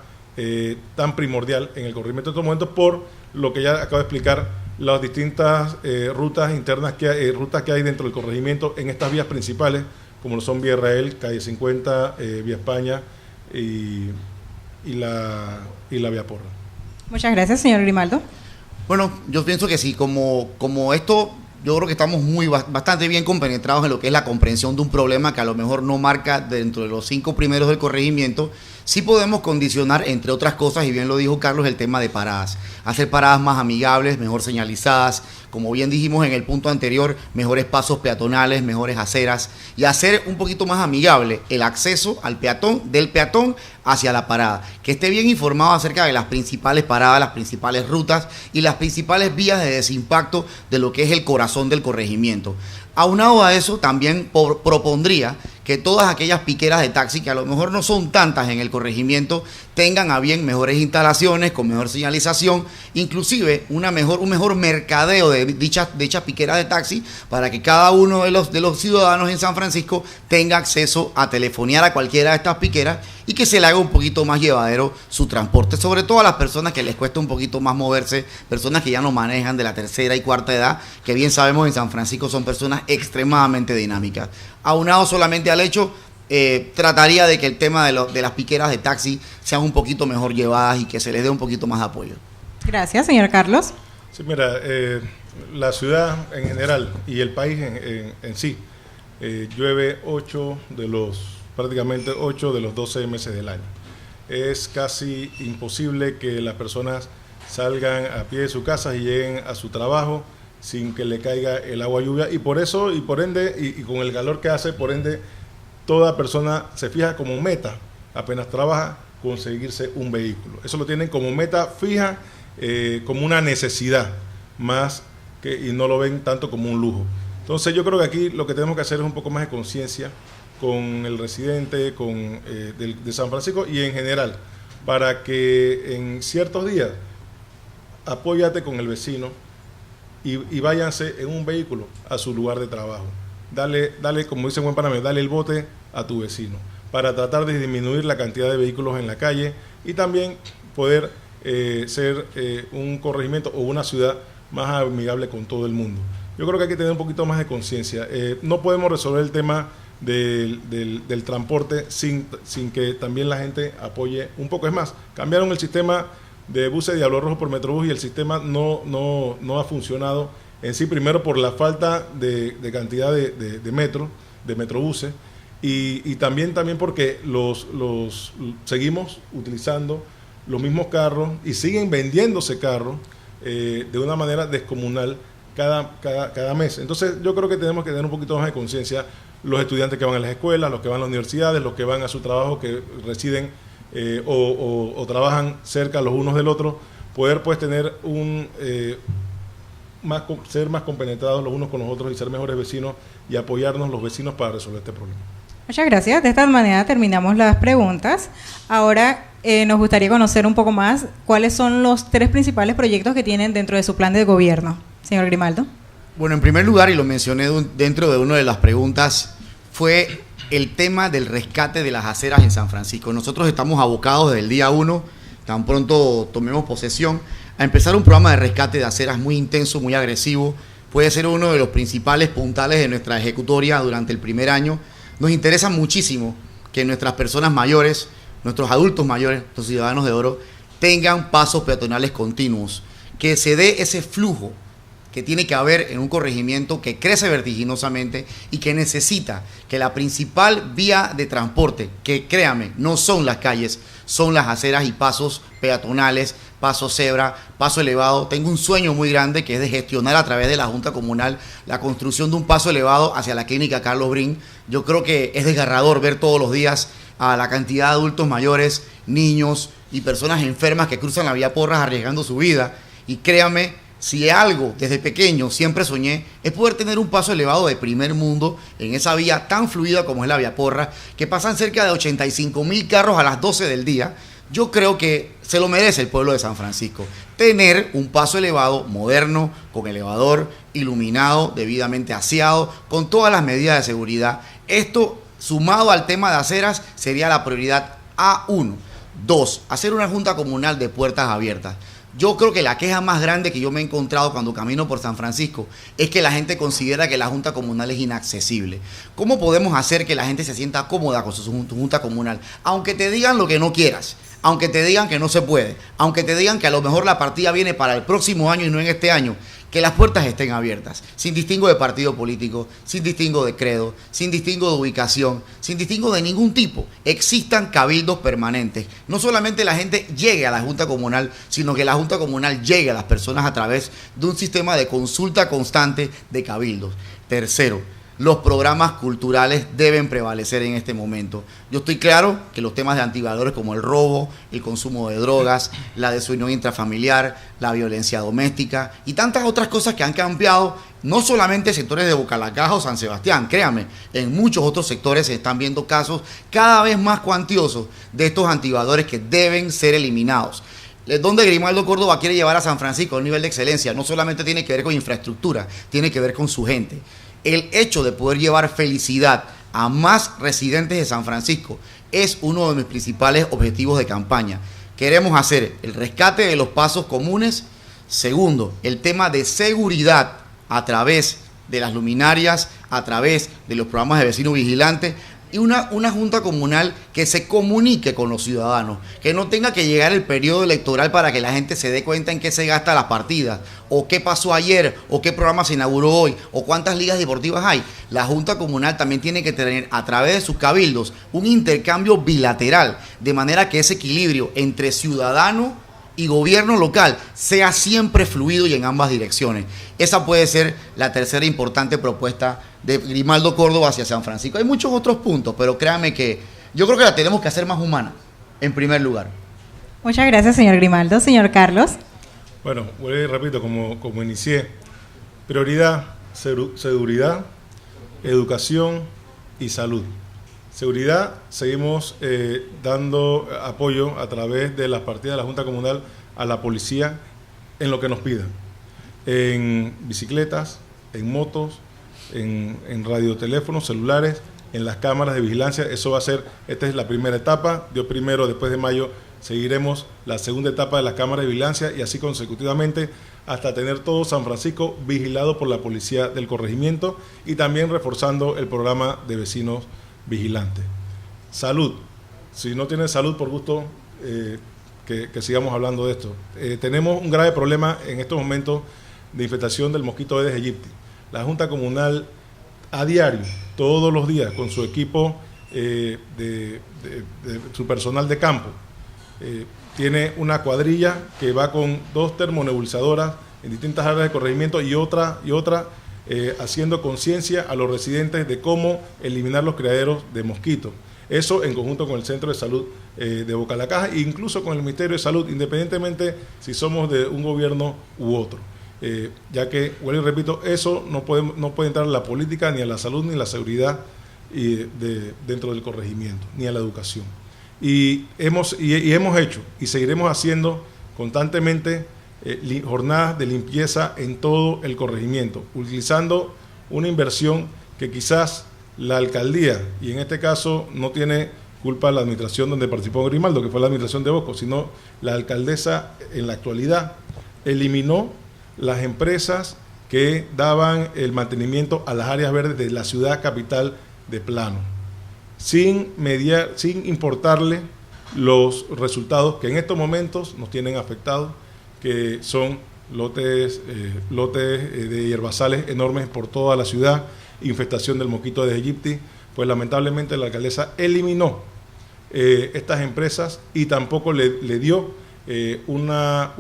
tan primordial en el corregimiento en estos momentos, por lo que ya acabo de explicar, las distintas rutas internas rutas que hay dentro del corregimiento en estas vías principales, como lo son vía Israel, calle 50, vía España y la vía Porra. Muchas gracias, señor Grimaldo. Bueno, yo pienso que sí, como esto, yo creo que estamos bastante bien compenetrados en lo que es la comprensión de un problema que a lo mejor no marca dentro de los 5 primeros del corregimiento. Sí podemos condicionar, entre otras cosas, y bien lo dijo Carlos, el tema de paradas. Hacer paradas más amigables, mejor señalizadas, como bien dijimos en el punto anterior, mejores pasos peatonales, mejores aceras, y hacer un poquito más amigable el acceso al peatón, del peatón hacia la parada. Que esté bien informado acerca de las principales paradas, las principales rutas y las principales vías de desimpacto de lo que es el corazón del corregimiento. Aunado a eso, también propondría que todas aquellas piqueras de taxi, que a lo mejor no son tantas en el corregimiento, tengan a bien mejores instalaciones, con mejor señalización, inclusive un mejor mercadeo de dichas piqueras de taxi, para que cada uno de los ciudadanos en San Francisco tenga acceso a telefonear a cualquiera de estas piqueras y que se le haga un poquito más llevadero su transporte, sobre todo a las personas que les cuesta un poquito más moverse, personas que ya no manejan, de la tercera y cuarta edad, que bien sabemos en San Francisco son personas extremadamente dinámicas. Aunado solamente al hecho trataría de que el tema de las piqueras de taxi sean un poquito mejor llevadas y que se les dé un poquito más de apoyo. Gracias, señor Carlos. Sí, mira, la ciudad en general y el país en sí, llueve prácticamente 8 de los 12 meses del año. Es casi imposible que las personas salgan a pie de su casa y lleguen a su trabajo sin que le caiga el agua lluvia, y por eso, y por ende, y con el calor que hace, por ende, toda persona se fija como meta, apenas trabaja, conseguirse un vehículo. Eso lo tienen como meta fija, como una necesidad, y no lo ven tanto como un lujo. Entonces yo creo que aquí lo que tenemos que hacer es un poco más de conciencia con el residente, de San Francisco y en general, para que en ciertos días apóyate con el vecino y váyanse en un vehículo a su lugar de trabajo. Dale, como dice buen panameño, dale el bote a tu vecino para tratar de disminuir la cantidad de vehículos en la calle y también poder ser un corregimiento o una ciudad más amigable con todo el mundo. Yo creo que hay que tener un poquito más de conciencia. No podemos resolver el tema del transporte sin que también la gente apoye un poco. Es más, cambiaron el sistema de buses de Diablo Rojo por Metrobús y el sistema no ha funcionado en sí, primero por la falta de cantidad de metrobuses y también porque los seguimos utilizando los mismos carros y siguen vendiéndose carros de una manera descomunal cada mes. Entonces yo creo que tenemos que tener un poquito más de conciencia, los estudiantes que van a las escuelas, los que van a las universidades, los que van a su trabajo, que residen o trabajan cerca los unos del otro, poder pues tener ser más compenetrados los unos con los otros y ser mejores vecinos y apoyarnos los vecinos para resolver este problema. Muchas gracias. De esta manera terminamos las preguntas. Ahora nos gustaría conocer un poco más cuáles son los 3 principales proyectos que tienen dentro de su plan de gobierno. Señor Grimaldo. Bueno, en primer lugar, y lo mencioné dentro de una de las preguntas, fue el tema del rescate de las aceras en San Francisco. Nosotros estamos abocados desde el día 1, tan pronto tomemos posesión, a empezar un programa de rescate de aceras muy intenso, muy agresivo. Puede ser uno de los principales puntales de nuestra ejecutoria durante el primer año. Nos interesa muchísimo que nuestras personas mayores, nuestros adultos mayores, los ciudadanos de oro, tengan pasos peatonales continuos, que se dé ese flujo que tiene que haber en un corregimiento que crece vertiginosamente y que necesita que la principal vía de transporte, que créame, no son las calles, son las aceras y pasos peatonales, paso cebra, paso elevado. Tengo un sueño muy grande que es de gestionar a través de la Junta Comunal la construcción de un paso elevado hacia la clínica Carlos Brin. Yo creo que es desgarrador ver todos los días a la cantidad de adultos mayores, niños y personas enfermas que cruzan la vía Porras arriesgando su vida. Y créame, si algo desde pequeño siempre soñé, es poder tener un paso elevado de primer mundo en esa vía tan fluida como es la vía Porras, que pasan cerca de 85,000 carros a las 12 del día. Yo creo que se lo merece el pueblo de San Francisco, tener un paso elevado moderno, con elevador, iluminado, debidamente aseado, con todas las medidas de seguridad. Esto, sumado al tema de aceras, sería la prioridad A1. 2, hacer una junta comunal de puertas abiertas. Yo creo que la queja más grande que yo me he encontrado cuando camino por San Francisco es que la gente considera que la junta comunal es inaccesible. ¿Cómo podemos hacer que la gente se sienta cómoda con su junta comunal? Aunque te digan lo que no quieras, aunque te digan que no se puede, aunque te digan que a lo mejor la partida viene para el próximo año y no en este año, que las puertas estén abiertas, sin distingo de partido político, sin distingo de credo, sin distingo de ubicación, sin distingo de ningún tipo. Existan cabildos permanentes. No solamente la gente llegue a la Junta Comunal, sino que la Junta Comunal llegue a las personas a través de un sistema de consulta constante de cabildos. Tercero, los programas culturales deben prevalecer en este momento. Yo estoy claro que los temas de antivalores como el robo, el consumo de drogas, la desunión intrafamiliar, la violencia doméstica y tantas otras cosas que han cambiado, no solamente sectores de Bocalacaja o San Sebastián, créanme, en muchos otros sectores se están viendo casos cada vez más cuantiosos de estos antivalores que deben ser eliminados. Donde Grimaldo Córdoba quiere llevar a San Francisco a un nivel de excelencia, no solamente tiene que ver con infraestructura, tiene que ver con su gente. El hecho de poder llevar felicidad a más residentes de San Francisco es uno de mis principales objetivos de campaña. Queremos hacer el rescate de los pasos comunes. Segundo, el tema de seguridad a través de las luminarias, a través de los programas de vecino vigilante. y una junta comunal que se comunique con los ciudadanos, que no tenga que llegar el periodo electoral para que la gente se dé cuenta en qué se gasta las partidas, o qué pasó ayer, o qué programa se inauguró hoy, o cuántas ligas deportivas hay. La junta comunal también tiene que tener a través de sus cabildos un intercambio bilateral, de manera que ese equilibrio entre ciudadano y gobierno local sea siempre fluido y en ambas direcciones. Esa puede ser la tercera importante propuesta de Grimaldo Córdoba hacia San Francisco. Hay muchos otros puntos, pero créanme que yo creo que la tenemos que hacer más humana, en primer lugar. Muchas gracias, señor Grimaldo. Señor Carlos. Bueno, vuelvo y repito, como inicié, prioridad, seguridad, educación y salud. Seguridad, seguimos dando apoyo a través de las partidas de la Junta Comunal a la policía en lo que nos pidan. En bicicletas, en motos, en radioteléfonos, celulares, en las cámaras de vigilancia. Eso va a ser, esta es la primera etapa. Dios primero, después de mayo, seguiremos la segunda etapa de las cámaras de vigilancia y así consecutivamente hasta tener todo San Francisco vigilado por la policía del corregimiento y también reforzando el programa de vecinos vigilante. Salud. Si no tienen salud, por gusto que sigamos hablando de esto. Tenemos un grave problema en estos momentos de infestación del mosquito Aedes aegypti. La Junta Comunal a diario, todos los días, con su equipo de su personal de campo, tiene una cuadrilla que va con 2 termonebulizadoras en distintas áreas de corregimiento y otra haciendo conciencia a los residentes de cómo eliminar los criaderos de mosquitos. Eso en conjunto con el Centro de Salud de Boca la Caja e incluso con el Ministerio de Salud, independientemente si somos de un gobierno u otro. Ya que, vuelvo y repito, eso no puede entrar en la política, ni a la salud, ni a la seguridad dentro del corregimiento, ni a la educación. Y hemos hecho y seguiremos haciendo constantemente jornadas de limpieza en todo el corregimiento, utilizando una inversión que quizás la alcaldía, y en este caso no tiene culpa la administración donde participó Grimaldo, que fue la administración de Bosco, sino la alcaldesa en la actualidad eliminó las empresas que daban el mantenimiento a las áreas verdes de la ciudad capital de plano, sin importarle los resultados que en estos momentos nos tienen afectados, que son lotes de hierbazales enormes por toda la ciudad, infestación del mosquito Aedes aegypti. Pues lamentablemente la alcaldesa eliminó estas empresas y tampoco le dio una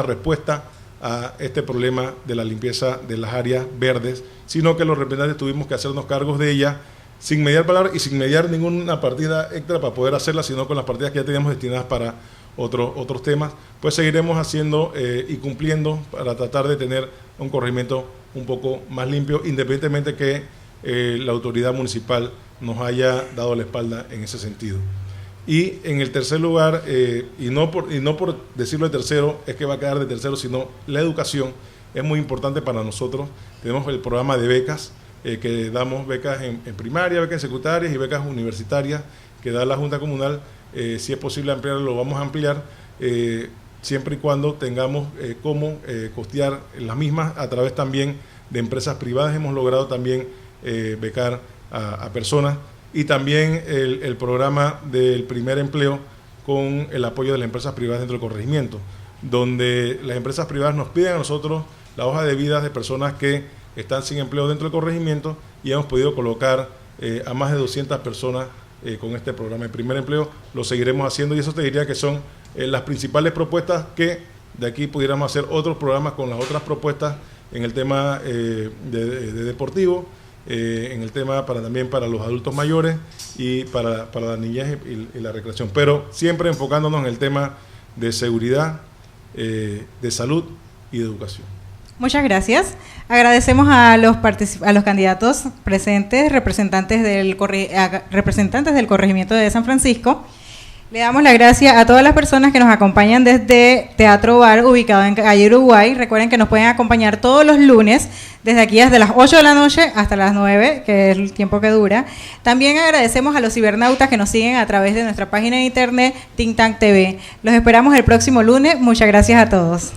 respuesta a este problema de la limpieza de las áreas verdes, sino que los representantes tuvimos que hacernos cargos de ella sin mediar palabra y sin mediar ninguna partida extra para poder hacerla, sino con las partidas que ya teníamos destinadas para otros temas. Pues seguiremos haciendo y cumpliendo para tratar de tener un corregimiento un poco más limpio, independientemente que la autoridad municipal nos haya dado la espalda en ese sentido. Y en el tercer lugar, y no por decirlo de tercero, es que va a quedar de tercero, sino la educación es muy importante para nosotros. Tenemos el programa de becas, que damos becas en primaria, becas en secundarias y becas universitarias que da la Junta Comunal. Si es posible ampliarlo, lo vamos a ampliar, siempre y cuando tengamos cómo costear las mismas a través también de empresas privadas. Hemos logrado también becar a personas, y también el programa del primer empleo con el apoyo de las empresas privadas dentro del corregimiento, donde las empresas privadas nos piden a nosotros la hoja de vida de personas que están sin empleo dentro del corregimiento, y hemos podido colocar a más de 200 personas con este programa de primer empleo. Lo seguiremos haciendo, y eso te diría que son las principales propuestas, que de aquí pudiéramos hacer otros programas con las otras propuestas en el tema de deportivo, en el tema también para los adultos mayores y para la niñez y la recreación, pero siempre enfocándonos en el tema de seguridad, de salud y de educación. Muchas gracias. Agradecemos a los candidatos presentes, representantes del corregimiento de San Francisco. Le damos las gracias a todas las personas que nos acompañan desde Teatro Bar, ubicado en calle Uruguay. Recuerden que nos pueden acompañar todos los lunes, desde aquí desde las 8 de la noche hasta las 9, que es el tiempo que dura. También agradecemos a los cibernautas que nos siguen a través de nuestra página de internet Think Tank TV. Los esperamos el próximo lunes. Muchas gracias a todos.